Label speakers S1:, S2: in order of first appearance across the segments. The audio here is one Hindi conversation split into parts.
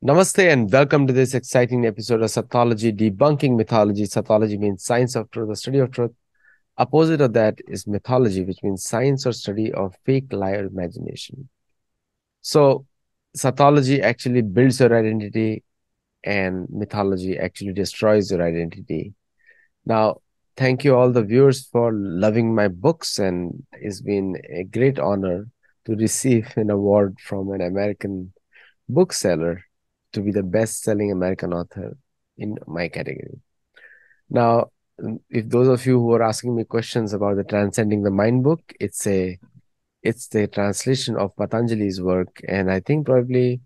S1: Namaste and welcome to this exciting episode of Sathology Debunking Mythology. Sathology means science of truth, the study of truth. Opposite of that is mythology, which means science or study of fake, lie, or imagination. So, Sathology actually builds your identity, and mythology actually destroys your identity. Now, thank you all the viewers for loving my books, and it's been a great honor to receive an award from an American bookseller to be the best-selling American author in my category. Now, if those of you who are asking me questions about the Transcending the Mind book, it's the translation of Patanjali's work, and I think probably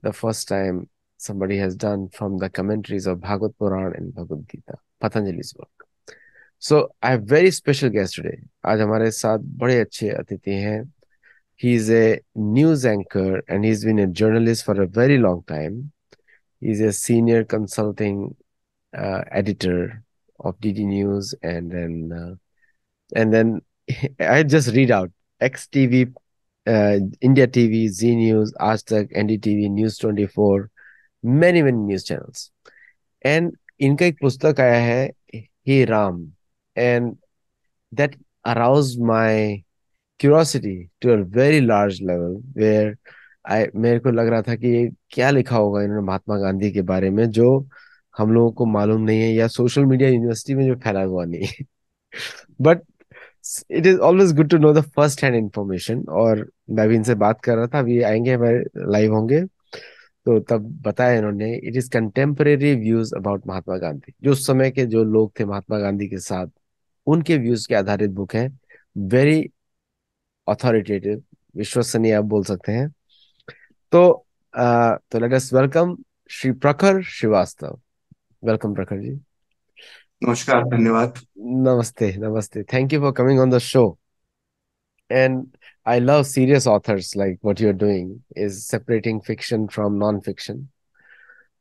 S1: the first time somebody has done from the commentaries of Bhagavad Puran and Bhagavad Gita, Patanjali's work. So I have very special guest today. आज हमारे साथ बड़े अच्छे अतिथि हैं. He's a news anchor and he's been a journalist for a very long time. He's a senior consulting editor of DD News, and then I just read out XTV, India TV, Z News, Aaj Tak, NDTV, News 24, many news channels. And इनका एक पुस्तक आया है Hey Ram, and that aroused my curiosity to a very large level where मेरे को लग रहा था कि ये क्या लिखा होगा इन्होंने महात्मा गांधी के बारे में जो हम लोगों को मालूम नहीं है या सोशल मीडिया यूनिवर्सिटी में जो फैला हुआ नहीं है. But it is always good to know the first hand information. और मैं भी इनसे बात कर रहा था, अभी आएंगे, हमारे लाइव होंगे, तो तब बताया इन्होंने it is contemporary views about Mahatma Gandhi. जो उस समय के जो लोग थे महात्मा गांधी के साथ, उनके व्यूज के आधारित बुक है. वेरी ऑथोरिटेटिव, विश्वसनीय आप बोल सकते हैं. तो लेट अस वेलकम श्री प्रखर श्रीवास्तव. वेलकम प्रखर जी.
S2: नमस्कार, धन्यवाद।
S1: नमस्ते नमस्ते. Thank you for coming on the show. And I love serious authors like what you're doing is separating fiction from non-fiction.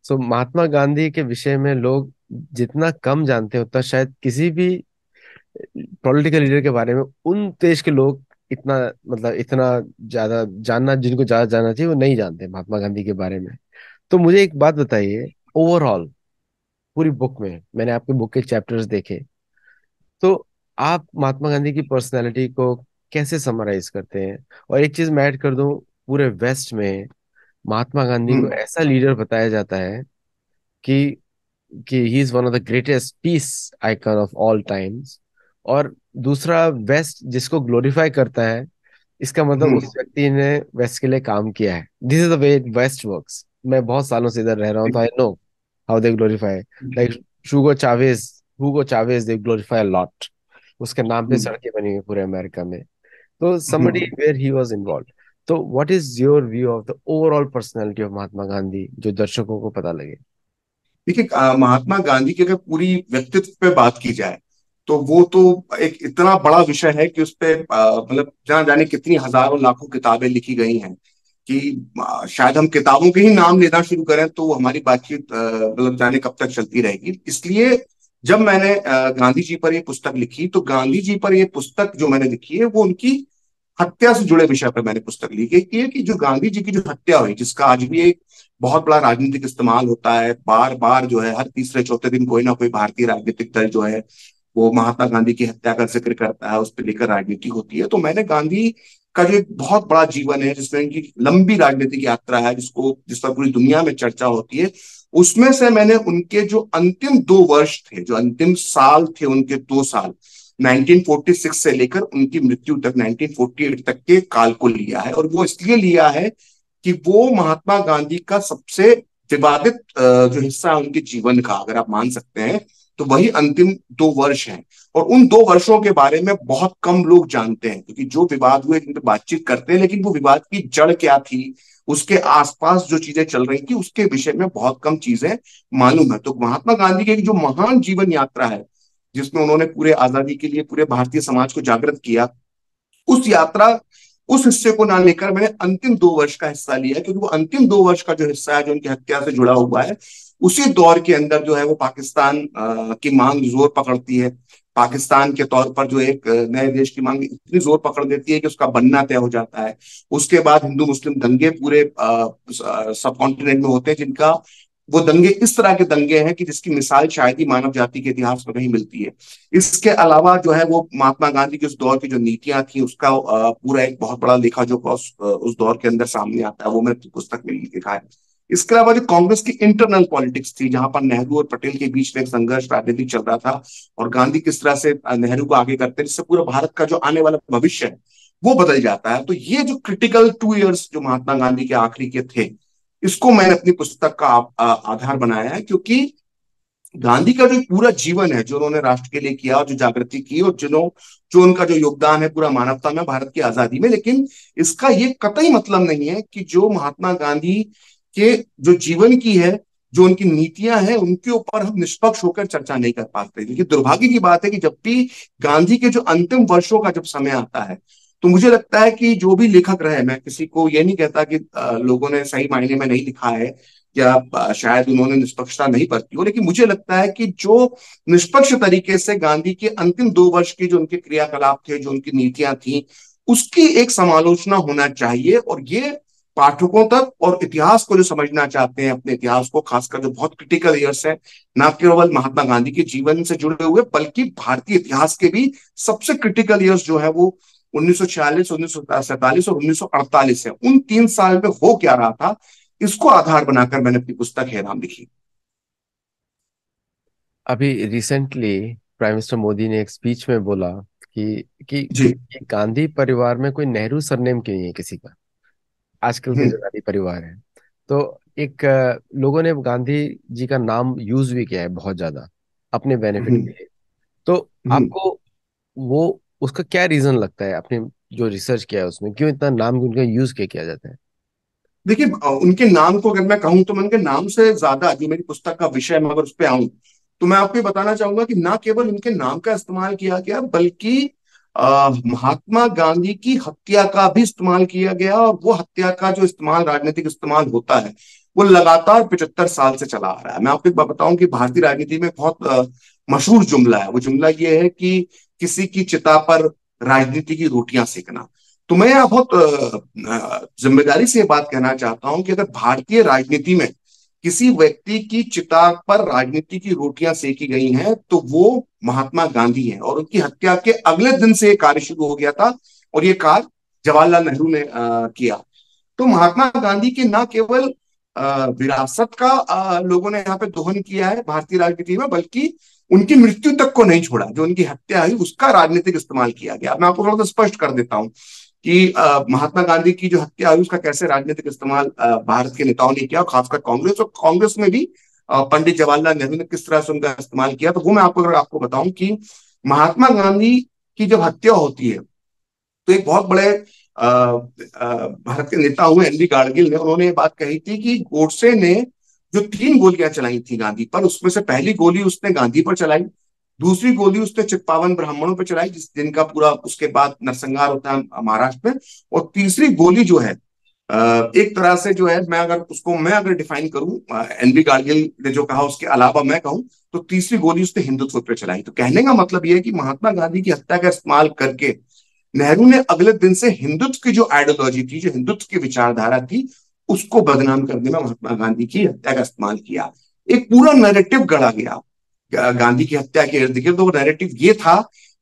S1: So Mahatma Gandhi के विषय में लोग जितना कम जानते हैं उतना शायद किसी भी पॉलिटिकल लीडर के बारे में उन देश के लोग इतना, मतलब इतना ज्यादा जानना, जिनको ज्यादा जानना चाहिए वो नहीं जानते महात्मा गांधी के बारे में. तो मुझे एक बात बताइए, ओवरऑल पूरी बुक में मैंने आपके बुक के चैप्टर्स देखे, तो आप महात्मा गांधी की पर्सनालिटी को कैसे समराइज करते हैं? और एक चीज मैं ऐड कर दूं, पूरे वेस्ट में महात्मा गांधी को
S2: हम्म।
S1: ऐसा लीडर बताया जाता है कि he is one of the greatest peace icon of all times. और दूसरा, वेस्ट जिसको ग्लोरीफाई करता है, इसका मतलब
S2: हम्म।
S1: उस व्यक्ति ने वेस्ट के लिए काम किया है. This is the way west works. मैं बहुत सालों से इधर रह रहा हूँ, तो I know how they glorify. Like Hugo Chavez they glorify lot. उसके नाम पे
S2: हम्म।
S1: सड़कें बनी हुई पूरे अमेरिका में. तो somebody
S2: hmm.
S1: where he was involved. तो what is your view of the overall personality of महात्मा गांधी जो दर्शकों को पता लगे?
S2: देखिए, महात्मा गांधी की अगर पूरी व्यक्तित्व पे बात की जाए तो वो तो एक इतना बड़ा विषय है कि उस पे मतलब जहाँ जाने कितनी हजारों लाखों किताबें लिखी गई हैं कि शायद हम किताबों के ही नाम लेना शुरू करें तो हमारी बातचीत मतलब जाने कब तक चलती रहेगी। इसलिए जब मैंने गांधी जी पर ये पुस्तक लिखी तो गांधी जी पर ये पुस्तक जो मैंने लिखी है वो उनकी हत्या से जुड़े विषय पर मैंने पुस्तक लिखी है कि जो गांधी जी की जो हत्या हुई, जिसका आज भी एक बहुत बड़ा राजनीतिक इस्तेमाल होता है, बार बार जो है हर तीसरे चौथे दिन कोई ना कोई भारतीय राजनीतिक दल जो है वो महात्मा गांधी की हत्या का जिक्र करता है, उस पर लेकर राजनीति होती है। तो मैंने गांधी का जो एक बहुत बड़ा जीवन है जिसमें इनकी लंबी राजनीतिक यात्रा है, जिस पर पूरी दुनिया में चर्चा होती है, उसमें से मैंने उनके जो अंतिम 2 वर्ष थे, जो अंतिम साल थे, उनके 2 साल 1946 से लेकर उनकी मृत्यु तक 1948 तक के काल को लिया है। और वो इसलिए लिया है कि वो महात्मा गांधी का सबसे विवादित जो हिस्सा है उनके जीवन का, अगर आप मान सकते हैं, तो वही अंतिम 2 वर्ष हैं। और उन 2 वर्षों के बारे में बहुत कम लोग जानते हैं, क्योंकि जो विवाद हुए जिन पर बातचीत करते हैं, लेकिन वो विवाद की जड़ क्या थी, उसके आसपास जो चीजें चल रही थी, उसके विषय में बहुत कम चीजें मालूम है। तो महात्मा गांधी की जो महान जीवन यात्रा है, जिसमें उन्होंने पूरे आजादी के लिए पूरे भारतीय समाज को जागृत किया, उस यात्रा उस हिस्से को ना लेकर मैंने अंतिम 2 वर्ष का हिस्सा लिया, क्योंकि वो अंतिम 2 वर्ष का जो हिस्सा है जो उनकी हत्या से जुड़ा हुआ है, उसी दौर के अंदर जो है वो पाकिस्तान की मांग जोर पकड़ती है। पाकिस्तान के तौर पर जो एक नए देश की मांग इतनी जोर पकड़ देती है कि उसका बनना तय हो जाता है। उसके बाद हिंदू मुस्लिम दंगे पूरे सब कॉन्टिनेंट में होते हैं, जिनका वो दंगे इस तरह के दंगे हैं कि जिसकी मिसाल शायद ही मानव जाति के इतिहास में कहीं मिलती है। इसके अलावा जो है वो महात्मा गांधी की उस दौर की जो नीतियां थी उसका पूरा एक बहुत बड़ा लेखा जोखा उस दौर के अंदर सामने आता है, वो मैंने पुस्तक में लिखा है। इसके अलावा जो कांग्रेस की इंटरनल पॉलिटिक्स थी, जहां पर नेहरू और पटेल के बीच में एक संघर्ष राजनीतिक चल रहा था, और गांधी किस तरह से नेहरू को आगे करते हैं, जिससे पूरे भारत का जो आने वाला भविष्य है वो बदल जाता है। तो ये जो क्रिटिकल 2 इयर्स जो महात्मा गांधी के आखिरी के थे, इसको मैंने अपनी पुस्तक का आधार बनाया है, क्योंकि गांधी का जो पूरा जीवन है, जो उन्होंने राष्ट्र के लिए किया और जो जागृति की, और जो उनका जो योगदान है पूरा मानवता में, भारत की आजादी में, लेकिन इसका ये कतई मतलब नहीं है कि जो महात्मा गांधी के जो जीवन की है, जो उनकी नीतियां हैं, उनके ऊपर हम निष्पक्ष होकर चर्चा नहीं कर पाते। देखिए, दुर्भाग्य की बात है कि जब भी गांधी के जो अंतिम वर्षों का जब समय आता है, तो मुझे लगता है कि जो भी लेखक रहे, मैं किसी को ये नहीं कहता कि लोगों ने सही मायने में नहीं लिखा है, या शायद उन्होंने निष्पक्षता नहीं बरती हो, लेकिन मुझे लगता है कि जो निष्पक्ष तरीके से गांधी के अंतिम 2 वर्ष की जो उनके क्रियाकलाप थे, जो उनकी नीतियां थी, उसकी एक समालोचना होना चाहिए। और ये पाठकों तक और इतिहास को जो समझना चाहते हैं, अपने इतिहास को, खासकर जो बहुत क्रिटिकल ईयर्स है, ना केवल महात्मा गांधी के जीवन से जुड़े हुए, बल्कि भारतीय इतिहास के भी सबसे क्रिटिकल ईयर्स जो है वो 1946, 1947 और 1948 है। उन 3 साल में हो क्या रहा था, इसको आधार बनाकर मैंने अपनी पुस्तक है नाम लिखी।
S1: अभी रिसेंटली प्राइम मिनिस्टर मोदी ने एक स्पीच में बोला कि
S2: जी।
S1: गांधी परिवार में कोई नेहरू सरनेम क्यों नहीं है किसी का, आजकल के जो
S2: हम्म।
S1: गांधी परिवार है। तो एक लोगों ने गांधी जी का नाम यूज भी किया है बहुत ज्यादा अपने बेनिफिट के
S2: हम्म।
S1: लिए। तो
S2: हम्म।
S1: आपको वो उसका क्या रीजन लगता है, आपने जो रिसर्च किया है उसमें क्यों इतना नाम उनका यूज किया जाता है?
S2: देखिए, उनके नाम को अगर मैं कहूं, तो मैं उनके नाम से ज्यादा, जो मेरी पुस्तक का विषय है, मैं अगर उस पर आऊं, तो मैं आपको ये बताना चाहूंगा कि ना केवल उनके नाम का इस्तेमाल किया गया, बल्कि महात्मा गांधी की हत्या का भी इस्तेमाल किया गया। और वो हत्या का जो इस्तेमाल, राजनीतिक इस्तेमाल होता है, वो लगातार 75 साल से चला आ रहा है। मैं आपको एक बात बताऊं कि भारतीय राजनीति में बहुत मशहूर जुमला है। वो जुमला ये है कि किसी की चिता पर राजनीति की रोटियां सेकना। तो मैं यहाँ बहुत जिम्मेदारी से ये बात कहना चाहता हूं कि अगर भारतीय राजनीति में किसी व्यक्ति की चिता पर राजनीति की रोटियां सेकी गई हैं, तो वो महात्मा गांधी हैं। और उनकी हत्या के अगले दिन से ये कार्य शुरू हो गया था, और ये कार्य जवाहरलाल नेहरू ने किया। तो महात्मा गांधी के न केवल विरासत का लोगों ने यहाँ पे दोहन किया है भारतीय राजनीति में, बल्कि उनकी मृत्यु तक को नहीं छोड़ा। जो उनकी हत्या हुई, उसका राजनीतिक इस्तेमाल किया गया। मैं आपको थोड़ा सा स्पष्ट कर देता हूँ कि महात्मा गांधी की जो हत्या हुई, उसका कैसे राजनीतिक इस्तेमाल भारत के नेताओं ने किया, खासकर कांग्रेस, और कांग्रेस में भी पंडित जवाहरलाल नेहरू ने किस तरह से उनका इस्तेमाल किया। तो वो मैं आपको अगर आपको बताऊं कि महात्मा गांधी की जब हत्या होती है, तो एक बहुत बड़े भारत के नेता हुए एन डी गाडगिल ने, उन्होंने ये बात कही थी कि गोडसे ने जो 3 गोलियां चलाई थी गांधी पर, उसमें से पहली गोली उसने गांधी पर चलाई, दूसरी गोली उसने चित्पावन ब्राह्मणों पर चलाई, जिनका पूरा उसके बाद नरसंहार होता है महाराष्ट्र में, और तीसरी गोली जो है एक तरह से जो है, मैं अगर डिफाइन करूं, एन बी गाडगिल ने जो कहा उसके अलावा मैं कहूं, तो तीसरी गोली उसने हिंदुत्व पर चलाई। तो कहने का मतलब यह है कि महात्मा गांधी की हत्या का इस्तेमाल करके नेहरू ने अगले दिन से हिंदुत्व की जो आइडियोलॉजी थी, जो हिंदुत्व की विचारधारा थी, उसको बदनाम करने में महात्मा गांधी की हत्या का इस्तेमाल किया। एक पूरा नैरेटिव गढ़ा गया गांधी की हत्या के इर्द गिर्द। वो नैरेटिव ये था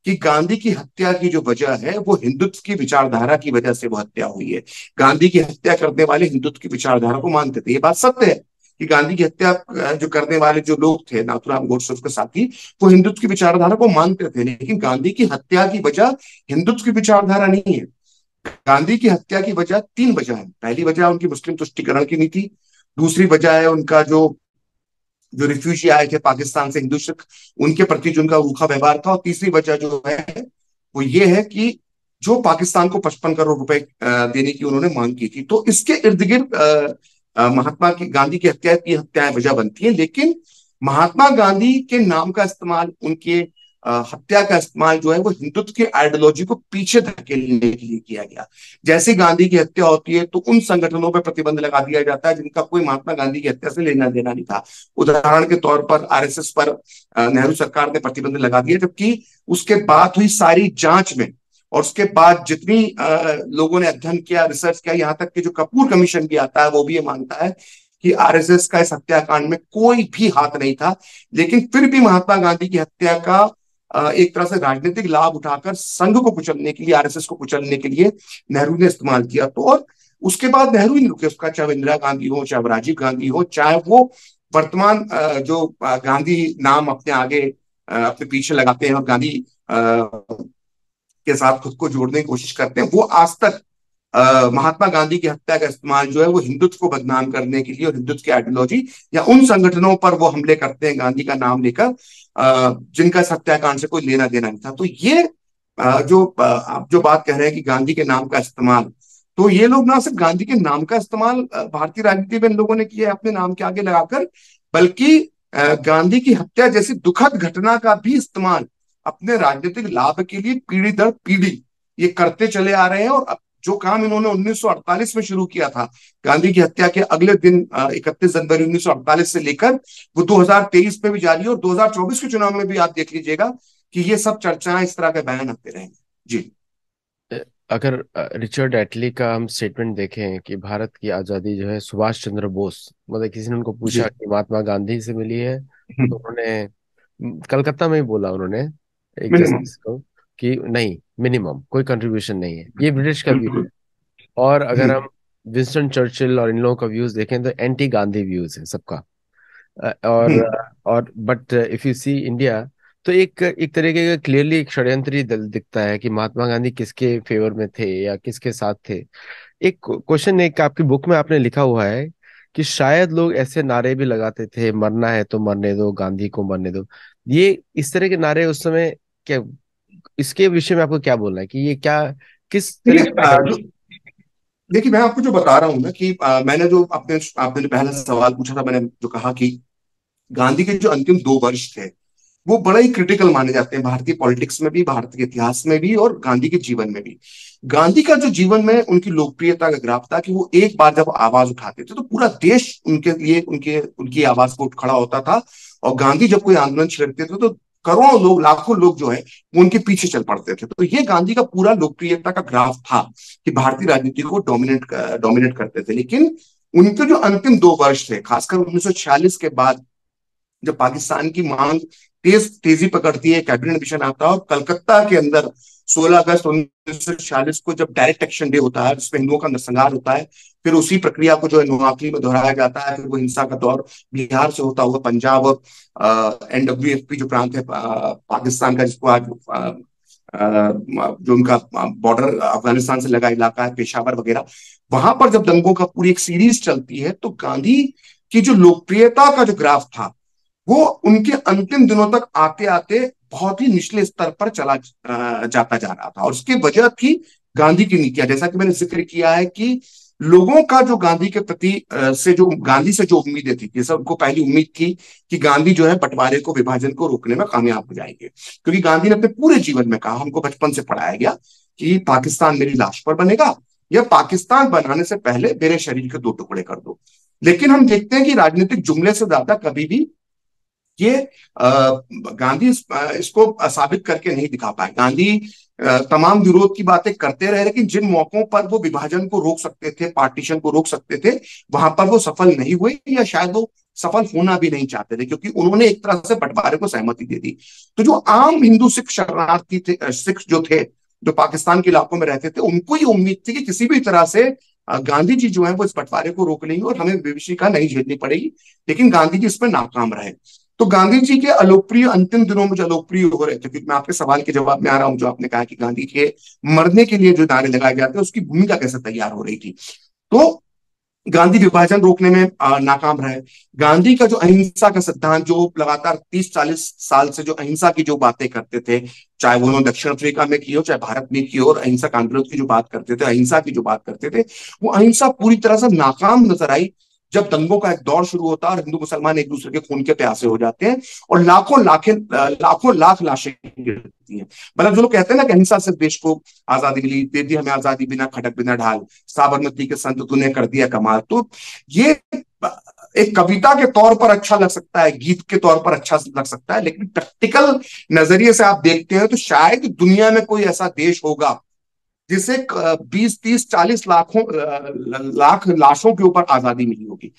S2: कि गांधी की हत्या की जो वजह है, वो हिंदुत्व की विचारधारा की वजह से वो हत्या हुई है। गांधी की हत्या करने वाले हिंदुत्व की विचारधारा को मानते थे। ये बात सत्य है कि गांधी की हत्या जो करने वाले जो लोग थे, नाथूराम गोडसे उसके साथी, वो हिंदुत्व की विचारधारा को मानते थे। लेकिन गांधी की हत्या की वजह हिंदुत्व की विचारधारा नहीं है। गांधी की हत्या की वजह 3 वजह है। पहली वजह उनकी मुस्लिम तुष्टिकरण की नीति, दूसरी वजह है उनका जो जो रिफ्यूजी आए थे पाकिस्तान से, हिंदू सिख, उनके प्रति जो उनका रूखा व्यवहार था, और तीसरी वजह जो है वो ये है कि जो पाकिस्तान को 55 करोड़ रुपए देने की उन्होंने मांग की थी। तो इसके इर्द गिर्द महात्मा की गांधी की हत्या की हत्याएं वजह बनती है। लेकिन महात्मा गांधी के नाम का इस्तेमाल, उनके हत्या का इस्तेमाल जो है वो हिंदुत्व की आइडियोलॉजी को पीछे धकेलने के लिए किया गया। जैसे गांधी की हत्या होती है तो उन संगठनों पर प्रतिबंध लगा दिया जाता है जिनका कोई महात्मा गांधी की हत्या से लेना देना नहीं था। उदाहरण के तौर पर आरएसएस पर नेहरू सरकार ने प्रतिबंध लगा दिया, जबकि उसके बाद हुई सारी जांच में और उसके बाद जितनी लोगों ने अध्ययन किया, रिसर्च किया, यहाँ तक कि जो कपूर कमीशन भी आता है वो भी ये मानता है कि आरएसएस का इस हत्याकांड में कोई भी हाथ नहीं था। लेकिन फिर भी महात्मा गांधी की हत्या का एक तरह से राजनीतिक लाभ उठाकर संघ को कुचलने के लिए, आरएसएस को कुचलने के लिए नेहरू ने इस्तेमाल किया। तो और उसके बाद नेहरू ही नहीं रुके, उसका चाहे इंदिरा गांधी हो, चाहे राजीव गांधी हो, चाहे वो वर्तमान जो गांधी नाम अपने आगे अपने पीछे लगाते हैं और गांधी के साथ खुद को जोड़ने की कोशिश करते हैं, वो आज तक महात्मा गांधी की हत्या का इस्तेमाल जो है वो हिंदुत्व को बदनाम करने के लिए और हिंदुत्व की आइडियोलॉजी या उन संगठनों पर वो हमले करते हैं गांधी का नाम लेकर जिनका इस हत्याकांड से कोई लेना देना नहीं था। तो ये आप जो बात कह रहे हैं कि गांधी के नाम का इस्तेमाल, तो ये लोग ना सिर्फ गांधी के नाम का इस्तेमाल भारतीय राजनीति में इन लोगों ने किया है अपने नाम के आगे लगाकर, बल्कि गांधी की हत्या जैसी दुखद घटना का भी इस्तेमाल अपने राजनीतिक लाभ के लिए पीढ़ी दर पीढ़ी ये करते चले आ रहे हैं। और जो काम इन्होंने 1948 में शुरू किया था, गांधी की हत्या के अगले दिन 31 जनवरी 1948 से लेकर वो 2023 में भी जारी है और 2024 के चुनाव में भी आप देख लीजिएगा कि ये सब चर्चाएं, इस तरह के बयान आते रहेंगे। जी।
S1: अगर रिचर्ड एटली का हम स्टेटमेंट देखें कि भारत की आज़ादी जो है सुभाष चंद्र बोस, मतलब किसी ने उनको पूछा
S2: जी।
S1: कि महात्मा गांधी से मिली है, तो उन्होंने कलकत्ता में ही बोला उन्होंने एक
S2: मिनिमम।
S1: जस्टिस को कि नहीं, मिनिमम कोई कंट्रीब्यूशन नहीं है। ये ब्रिटिश का व्यू है। और अगर हम विंस्टन चर्चिल और इन लोगों का व्यूज देखें तो एंटी गांधी व्यूज है सबका। और but if you see India, तो एक एक तरीके का क्लियरली एक षड्यंत्री दल दिखता है कि महात्मा गांधी किसके फेवर में थे या किसके साथ थे। एक क्वेश्चन एक आपकी बुक में आपने लिखा हुआ है कि शायद लोग ऐसे नारे भी लगाते थे, मरना है तो मरने दो, गांधी को मरने दो। ये इस तरह के नारे उस समय क्या, इसके विषय में आपको क्या बोलना है कि ये क्या, किस
S2: देखिए
S1: तरीके का
S2: देखिए मैं आपको जो बता रहा हूँ ना कि मैंने जो आपने आपने जो पहला सवाल पूछा था, मैंने जो कहा कि गांधी के जो अंतिम 2 वर्ष थे वो बड़ा ही क्रिटिकल माने जाते हैं भारतीय पॉलिटिक्स में भी, भारत के इतिहास में भी और गांधी के जीवन में भी। गांधी का जो जीवन में उनकी लोकप्रियता का ग्राफ था कि वो एक बार जब आवाज उठाते थे तो पूरा देश उनके लिए उनके उनकी आवाज पर उठ खड़ा होता था। और गांधी जब कोई आंदोलन छेड़ते थे तो करोड़ों लोग, लाखों लोग जो है वो उनके पीछे चल पड़ते थे। तो ये गांधी का पूरा लोकप्रियता का ग्राफ था कि भारतीय राजनीति को डोमिनेट करते थे। लेकिन उनके जो अंतिम 2 वर्ष थे, खासकर 1946 के बाद जब पाकिस्तान की मांग तेजी पकड़ती है, कैबिनेट मिशन आता है और कलकत्ता के अंदर 16 अगस्त 1946 को जब डायरेक्ट एक्शन डे होता है जिसमें हिंदुओं का नरसंहार होता है, फिर उसी प्रक्रिया को जो है नोआखली में दोहराया जाता है, फिर वो हिंसा का दौर बिहार से होता हुआ पंजाब और एनडब्ल्यूएफपी जो प्रांत है पाकिस्तान का, जिसको आज जो उनका बॉर्डर अफगानिस्तान से लगा इलाका है, पेशावर वगैरह, वहां पर जब दंगों का पूरी एक सीरीज चलती है तो गांधी की जो लोकप्रियता का जो ग्राफ था वो उनके अंतिम दिनों तक आते आते बहुत ही निचले स्तर पर चला जाता जा रहा था। और उसकी वजह थी गांधी की नीतियां। जैसा कि मैंने जिक्र किया है कि लोगों का जो गांधी के प्रति गांधी से जो उम्मीदें थी, जैसा उनको पहली उम्मीद थी कि गांधी जो है बंटवारे को, विभाजन को रोकने में कामयाब हो जाएंगे, क्योंकि गांधी ने अपने पूरे जीवन में कहा, हमको बचपन से पढ़ाया गया कि पाकिस्तान मेरी लाश पर बनेगा या पाकिस्तान बनाने से पहले मेरे शरीर के 2 टुकड़े कर दो। लेकिन हम देखते हैं कि राजनीतिक जुमले से ज्यादा कभी भी ये गांधी इसको साबित करके नहीं दिखा पाए। गांधी तमाम विरोध की बातें करते रहे, लेकिन जिन मौकों पर वो विभाजन को रोक सकते थे, पार्टीशन को रोक सकते थे, वहां पर वो सफल नहीं हुए या शायद वो सफल होना भी नहीं चाहते थे, क्योंकि उन्होंने एक तरह से बंटवारे को सहमति दे दी। तो जो आम हिंदू सिख शरणार्थी थे, सिख जो थे, जो पाकिस्तान के इलाकों में रहते थे, उनको ये उम्मीद थी कि किसी भी तरह से गांधी जी जो है वो इस बंटवारे को रोक लेंगे और हमें विभीषिका नहीं झेलनी पड़ेगी। लेकिन गांधी जी इसमें नाकाम रहे। तो गांधी जी के अलोकप्रिय अंतिम दिनों में जो अलोकप्रिय हो रहे थे, क्योंकि मैं आपके सवाल के जवाब में आ रहा हूं, जो आपने कहा कि गांधी के मरने के लिए जो नारे लगाए जाते हैं उसकी भूमिका कैसे तैयार हो रही थी, तो गांधी विभाजन रोकने में नाकाम रहे। गांधी का जो अहिंसा का सिद्धांत, जो लगातार 30-40 साल से जो अहिंसा की जो बातें करते थे, चाहे वो उन्होंने दक्षिण अफ्रीका में की हो, चाहे भारत में की हो, और अहिंसक आंदोलन की जो बात करते थे, अहिंसा की जो बात करते थे, वो अहिंसा पूरी तरह से नाकाम नजर आई जब दंगों का एक दौर शुरू होता है और हिंदू मुसलमान एक दूसरे के खून के प्यासे हो जाते हैं और लाखों लाख लाशें गिरती हैं। मतलब जो लोग कहते हैं ना कि अहिंसा से देश को आजादी मिली, दे दी हमें आजादी बिना खटक बिना ढाल, साबरमती के संत तूने कर दिया कमाल। तो ये एक कविता के तौर पर अच्छा लग सकता है, गीत के तौर पर अच्छा लग सकता है, लेकिन प्रैक्टिकल नजरिए से आप देखते हैं तो शायद दुनिया में कोई ऐसा देश होगा जिसे 20, 30, 40 लाख लाशों के ऊपर आजादी मिली होगी।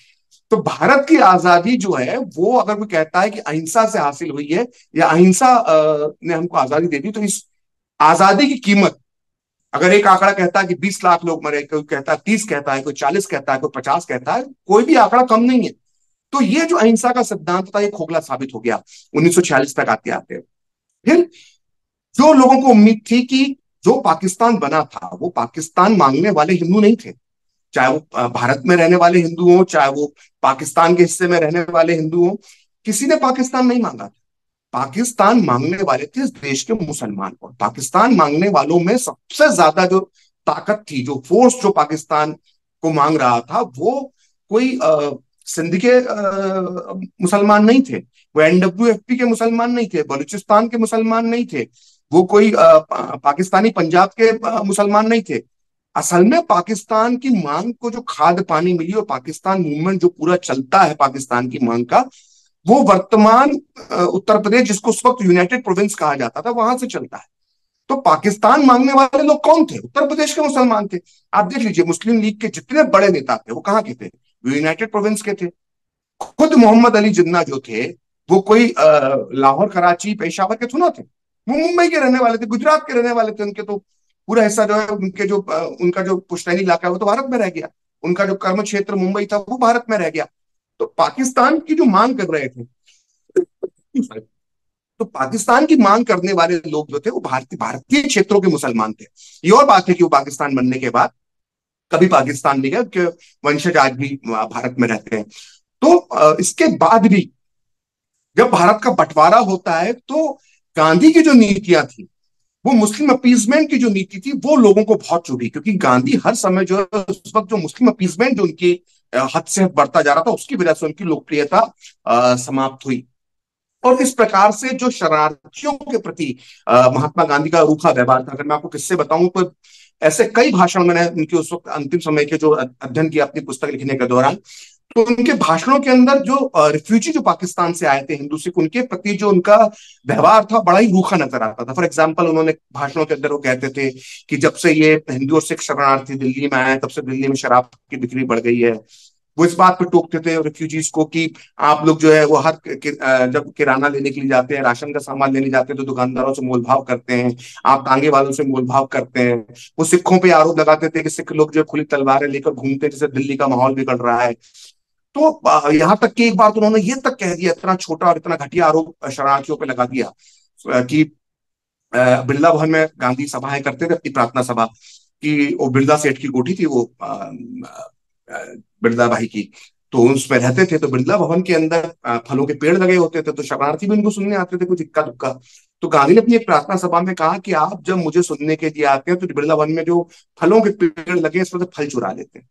S2: तो भारत की आजादी जो है वो अगर कोई कहता है कि अहिंसा से हासिल हुई है या अहिंसा ने हमको आजादी दे दी, तो इस आजादी की कीमत, अगर एक आंकड़ा कहता है कि 20 लाख लोग मरे, कोई कहता है 30 कहता है, कोई 40 कहता है, कोई 50 कहता है, कोई भी आंकड़ा कम नहीं है। तो ये जो अहिंसा का सिद्धांत था ये खोखला साबित हो गया 1946 तक आते आते। फिर जो लोगों को उम्मीद थी कि जो पाकिस्तान बना था वो पाकिस्तान मांगने वाले हिंदू नहीं थे, चाहे वो भारत में रहने वाले हिंदू हो, चाहे वो पाकिस्तान के हिस्से में रहने वाले हिंदू हो, किसी ने पाकिस्तान नहीं मांगा था। पाकिस्तान मांगने वाले थे इस देश के मुसलमान। और पाकिस्तान मांगने वालों में सबसे ज्यादा जो ताकत थी, जो फोर्स जो पाकिस्तान को मांग रहा था, वो कोई सिंध के मुसलमान नहीं थे, वो NWFP के मुसलमान नहीं थे, बलूचिस्तान के मुसलमान नहीं थे, वो कोई पाकिस्तानी पंजाब के मुसलमान नहीं थे। असल में पाकिस्तान की मांग को जो खाद पानी मिली और पाकिस्तान मूवमेंट जो पूरा चलता है पाकिस्तान की मांग का, वो वर्तमान उत्तर प्रदेश, जिसको उस वक्त यूनाइटेड प्रोविंस कहा जाता था, वहां से चलता है। तो पाकिस्तान मांगने वाले लोग कौन थे? उत्तर प्रदेश के मुसलमान थे। आप देख लीजिए मुस्लिम लीग के जितने बड़े नेता थे वो कहाँ के थे? वो यूनाइटेड प्रोविंस के थे। खुद मोहम्मद अली जिन्ना जो थे वो कोई लाहौर, कराची, पेशावर के थोड़ा थे, वो मुंबई के रहने वाले थे, गुजरात के रहने वाले थे। उनके तो पूरा हिस्सा जो है उनके जो उनका जो पुश्तैनी इलाका है वो तो भारत में रह गया, उनका जो कर्म क्षेत्र मुंबई था वो भारत में रह गया। तो पाकिस्तान की जो मांग कर रहे थे, तो पाकिस्तान की मांग करने वाले लोग जो थे वो भारतीय भारतीय क्षेत्रों के मुसलमान थे। ये और बात है कि वो पाकिस्तान बनने के बाद कभी पाकिस्तान नहीं गए, उनके वंशज आज भी भारत में रहते हैं। तो इसके बाद भी जब भारत का बंटवारा होता है तो गांधी की जो नीतियां थी, वो मुस्लिम अपीजमेंट की जो नीति थी, वो लोगों को बहुत चुभी, क्योंकि गांधी हर समय जो है उस वक्त जो मुस्लिम अपीजमेंट जो उनकी हद से बढ़ता जा रहा था, उसकी वजह से उनकी लोकप्रियता समाप्त हुई। और इस प्रकार से जो शरणार्थियों के प्रति महात्मा गांधी का रूखा व्यवहार था, अगर मैं आपको किससे बताऊं तो ऐसे कई भाषण मैंने उनके उस वक्त अंतिम समय के जो अध्ययन किया अपनी पुस्तक लिखने के दौरान, तो उनके भाषणों के अंदर जो रिफ्यूजी जो पाकिस्तान से आए थे हिंदू सिख, उनके प्रति जो उनका व्यवहार था बड़ा ही रूखा नजर आता था। फॉर एग्जाम्पल, उन्होंने भाषणों के अंदर वो कहते थे कि जब से ये हिंदू और सिख शरणार्थी दिल्ली में आए तब से दिल्ली में शराब की बिक्री बढ़ गई है। वो इस बात पे टोकते थे रिफ्यूजीज को कि आप लोग जो है वो जब किराना लेने के लिए जाते हैं, राशन का सामान लेने जाते हैं, तो दुकानदारों से मोल भाव करते हैं, आप तांगे वालों से मोल भाव करते हैं। वो सिखों पे आरोप लगाते थे कि सिख लोग जो खुली तलवारें लेकर घूमते हैं, जैसे दिल्ली का माहौल बिगड़ रहा है। तो यहाँ तक कि एक बार तो उन्होंने ये तक कह दिया, इतना छोटा और इतना घटिया आरोप शरणार्थियों पे लगा दिया कि बिरला भवन में गांधी सभाएं करते थे, अपनी प्रार्थना सभा की, वो बिरला सेठ की कोठी थी, वो बिरला भाई की, तो उसमें रहते थे। तो बिरला भवन के अंदर फलों के पेड़ लगे होते थे, तो शरणार्थी भी उनको सुनने आते थे कुछ इक्का दुक्का। तो गांधी ने अपनी एक प्रार्थना सभा में कहा कि आप जब मुझे सुनने के लिए आते हैं तो बिरला भवन में जो फलों के पेड़ लगे इसमें से फल चुरा लेते हैं।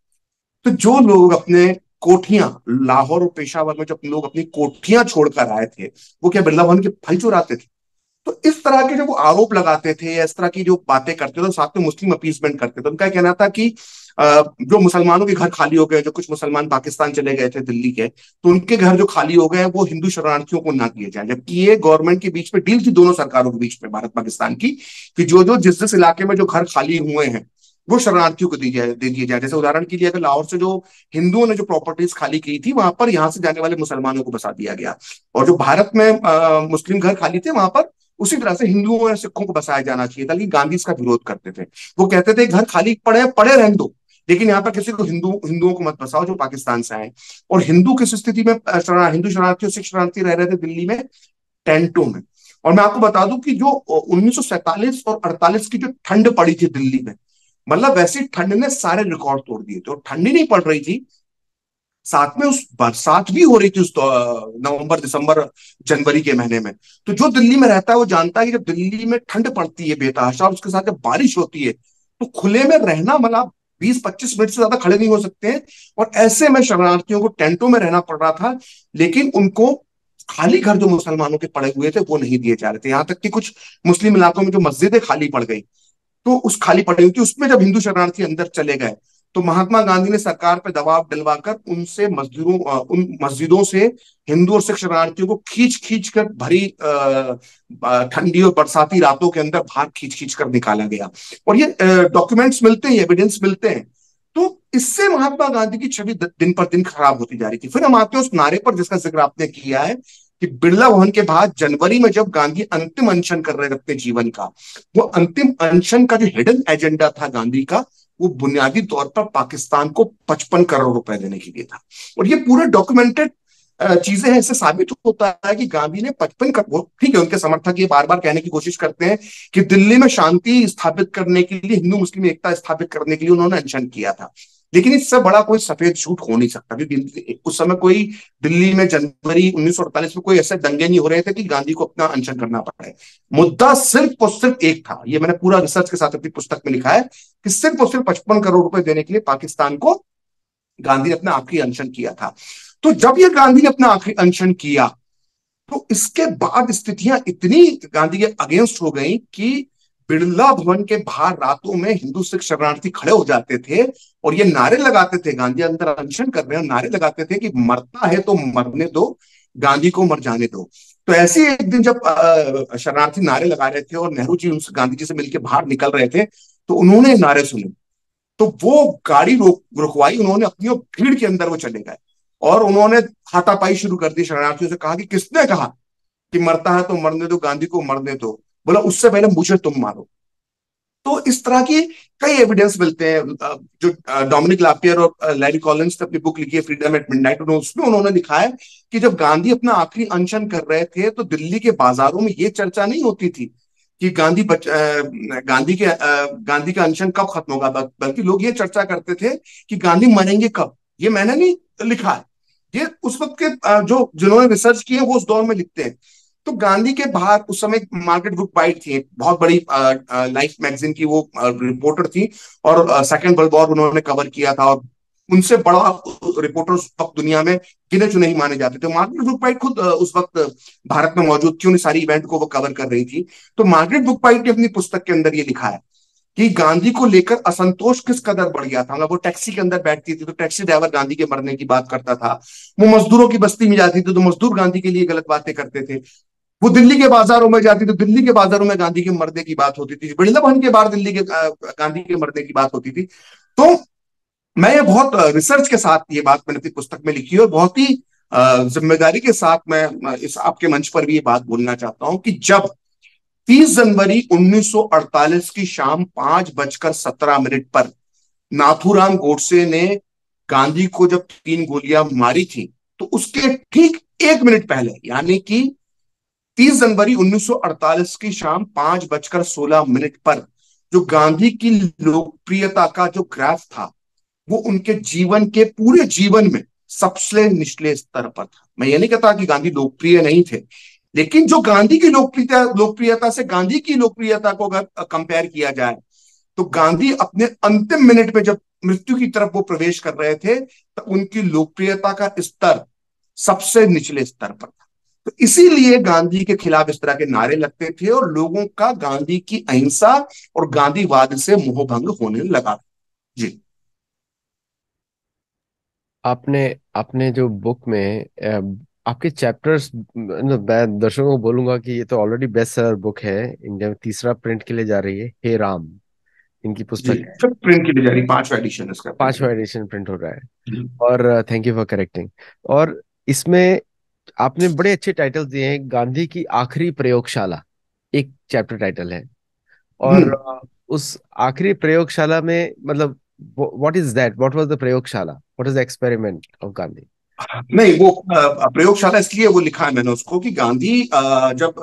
S2: तो जो लोग अपने कोठियां, लाहौर और पेशावर में जब लोग अपनी कोठियां छोड़कर आए थे, वो क्या बिरला भवन के फल चुराते थे? तो इस तरह के जो वो आरोप लगाते थे या इस तरह की जो बातें करते थे, साथ में मुस्लिम अपीसमेंट करते थे। उनका कहना था कि जो मुसलमानों के घर खाली हो गए, जो कुछ मुसलमान पाकिस्तान चले गए थे दिल्ली के, तो उनके घर जो खाली हो गए वो हिंदू शरणार्थियों को ना दिए जाए। जबकि ये गवर्नमेंट के बीच में डील थी, दोनों सरकारों के बीच में, भारत पाकिस्तान की, कि जो जो जिस जिस इलाके में जो घर खाली हुए हैं वो शरणार्थियों को दे दिए जाए। जैसे उदाहरण के लिए अगर लाहौर से जो हिंदुओं ने जो प्रॉपर्टीज खाली की थी, वहां पर यहाँ से जाने वाले मुसलमानों को बसा दिया गया। और जो भारत में मुस्लिम घर खाली थे, वहां पर उसी तरह से हिंदुओं और सिखों को बसाया जाना चाहिए था। लेकिन गांधी इसका विरोध करते थे। वो कहते थे घर खाली पड़े पड़े रहने दो, लेकिन यहाँ पर किसी को हिंदुओं को मत बसाओ जो पाकिस्तान से आए। और हिंदू किस स्थिति में, हिंदू शरणार्थी और सिख शरणार्थी रह रहे थे दिल्ली में? टेंटों में। और मैं आपको बता दूं कि जो 1947 और 48 की जो ठंड पड़ी थी दिल्ली में, मतलब वैसी ठंड ने सारे रिकॉर्ड तोड़ दिए थे। और ठंड ही नहीं पड़ रही थी, साथ में उस बरसात भी हो रही थी उस नवंबर, दिसंबर, जनवरी के महीने में। तो जो दिल्ली में रहता है वो जानता है कि जब दिल्ली में ठंड पड़ती है बेतहाशा, उसके साथ जब बारिश होती है, तो खुले में रहना मतलब 20-25 मिनट से ज्यादा खड़े नहीं हो सकते हैं। और ऐसे में शरणार्थियों को टेंटों में रहना पड़ रहा था, लेकिन उनको खाली घर जो मुसलमानों के पड़े हुए थे वो नहीं दिए जा रहे थे। यहाँ तक कि कुछ मुस्लिम इलाकों में जो मस्जिदें खाली पड़ गई, तो उस खाली पड़ी हुई थी उसमें जब हिंदू शरणार्थी अंदर चले गए, तो महात्मा गांधी ने सरकार पर दबाव डलवाकर उनसे उन मस्जिदों से हिंदू और सिख शरणार्थियों को खींच खींच कर भरी ठंडी और बरसाती रातों के अंदर बाहर खींच खींच कर निकाला गया। और ये डॉक्यूमेंट्स मिलते हैं, एविडेंस मिलते हैं। तो इससे महात्मा गांधी की छवि दिन पर दिन खराब होती जा रही थी। फिर हम आते हैं उस नारे पर जिसका जिक्र आपने किया है कि बिरला भवन के बाहर जनवरी में जब गांधी अंतिम अनशन कर रहे थे अपने जीवन का, वो अंतिम अनशन का जो हिडन एजेंडा था गांधी का, वो बुनियादी तौर पर पाकिस्तान को 55 करोड़ रुपए देने के लिए था। और ये पूरे डॉक्यूमेंटेड चीजें हैं। इससे साबित होता है कि गांधी ने 55 करोड़, ठीक है उनके समर्थक ये बार बार कहने की कोशिश करते हैं कि दिल्ली में शांति स्थापित करने के लिए, हिंदू मुस्लिम एकता स्थापित करने के लिए उन्होंने अनशन किया था, लेकिन इससे बड़ा कोई सफेद झूठ हो नहीं सकता, क्योंकि उस समय कोई दिल्ली में जनवरी 1948 में कोई ऐसे दंगे नहीं हो रहे थे कि गांधी को अपना अनशन करना पड़े। मुद्दा सिर्फ और सिर्फ एक था, ये मैंने पूरा रिसर्च के साथ अपनी पुस्तक में लिखा है, कि सिर्फ और सिर्फ 55 करोड़ रुपए देने के लिए पाकिस्तान को गांधी ने अपना आखिरी अनशन किया था। तो जब ये गांधी ने अपना आखिरी अनशन किया, तो इसके बाद स्थितियां इतनी गांधी के अगेंस्ट हो गई कि बिरला भवन के बाहर रातों में हिंदू सिख शरणार्थी खड़े हो जाते थे और ये नारे लगाते थे, गांधी अंदर अनशन कर रहे हैं, नारे लगाते थे कि मरता है तो मरने दो, गांधी को मर जाने दो। तो ऐसे ही एक दिन जब शरणार्थी नारे लगा रहे थे और नेहरू जी उनसे गांधी जी से मिलकर बाहर निकल रहे थे, तो उन्होंने नारे सुने, तो वो गाड़ी रुकवाई उन्होंने अपनी, और भीड़ के अंदर वो चले गए और उन्होंने हाथापाई शुरू कर दी। शरणार्थियों से कहा कि किसने कहा कि मरता है तो मरने दो, गांधी को मरने दो, बोला उससे पहले मुझे तुम मारो। तो इस तरह की कई एविडेंस मिलते हैं। जो डोमिनिक लापियर और लैरी कॉलिंस ने अपनी बुक लिखी है फ्रीडम एट मिडनाइट, उसमें उन्होंने लिखा है कि जब गांधी अपना आखिरी अनशन कर रहे थे तो दिल्ली के बाजारों में ये चर्चा नहीं होती थी कि गांधी का अनशन कब खत्म होगा, बल्कि लोग ये चर्चा करते थे कि गांधी मरेंगे कब। ये मैंने नहीं लिखा है, ये उस वक्त के जो जिन्होंने रिसर्च किए वो उस दौर में लिखते हैं। तो गांधी के बाहर उस समय मार्केट बुक वाइट थी, बहुत बड़ी लाइफ मैगजीन की वो रिपोर्टर थी, और सेकंड वर्ल्ड वॉर उन्होंने कवर किया था, और उनसे बड़ा रिपोर्टर उस वक्त दुनिया में गिने चुने ही माने जाते थे। मार्केट बुक वाइट खुद उस वक्त भारत में मौजूद थी, उन सारी इवेंट को वो कवर कर रही थी। तो मार्केट बुक वाइट ने अपनी पुस्तक के अंदर ये लिखा है कि गांधी को लेकर असंतोष किस कदर बढ़ गया था। वो टैक्सी के अंदर बैठती थी तो टैक्सी ड्राइवर गांधी के मरने की बात करता था, वो मजदूरों की बस्ती में जाती थी तो मजदूर गांधी के लिए गलत बातें करते थे, वो दिल्ली के बाजारों में जाती तो दिल्ली के बाजारों में गांधी के मरने की बात होती थी, बिरला भवन के बाहर दिल्ली के गांधी के मरने की बात होती थी। तो मैं ये बहुत रिसर्च के साथ ये बात मैंने अपनी पुस्तक में लिखी है, और बहुत ही जिम्मेदारी के साथ मैं इस आपके मंच पर भी ये बात बोलना चाहता हूं कि जब 30 जनवरी 1948 की शाम 5:17 पर नाथूराम गोडसे ने गांधी को जब 3 गोलियां मारी थी, तो उसके ठीक 1 मिनट पहले, यानी कि 30 जनवरी 1948 की शाम 5:16 पर जो गांधी की लोकप्रियता का जो ग्राफ था, वो उनके जीवन के पूरे जीवन में सबसे निचले स्तर पर था। मैं ये नहीं कहता कि गांधी लोकप्रिय नहीं थे, लेकिन जो गांधी की लोकप्रियता से गांधी की लोकप्रियता को अगर कंपेयर किया जाए, तो गांधी अपने अंतिम मिनट में जब मृत्यु की तरफ वो प्रवेश कर रहे थे, तो उनकी लोकप्रियता का स्तर सबसे निचले स्तर पर था। तो इसीलिए गांधी के खिलाफ इस तरह के नारे लगते थे और लोगों का गांधी की अहिंसा और गांधीवाद से मोहभंग होने लगा। जी।
S1: आपने आपने जो बुक में आपके चैप्टर्स, मैं दर्शकों को बोलूंगा कि ये तो ऑलरेडी बेस्ट सेलर बुक है, इंडिया में तीसरा प्रिंट के लिए जा रही है, हे राम इनकी
S2: जी,
S1: पुस्तक है।
S2: फिर प्रिंट की जारी 5वां एडिशन इसका प्रिंट
S1: पांचवा
S2: हुआ।
S1: एडिशन प्रिंट हो रहा है।
S2: जी।
S1: और थैंक यू फॉर करेक्टिंग। और इसमें आपने बड़े अच्छे टाइटल दिए हैं, गांधी की आखिरी प्रयोगशाला एक चैप्टर टाइटल है। और
S2: हम्म।
S1: उस आखिरी प्रयोगशाला में मतलब what is that, what was the प्रयोगशाला, what is the experiment of Gandhi?
S2: नहीं, वो प्रयोगशाला इसलिए वो लिखा है मैंने उसको कि गांधी जब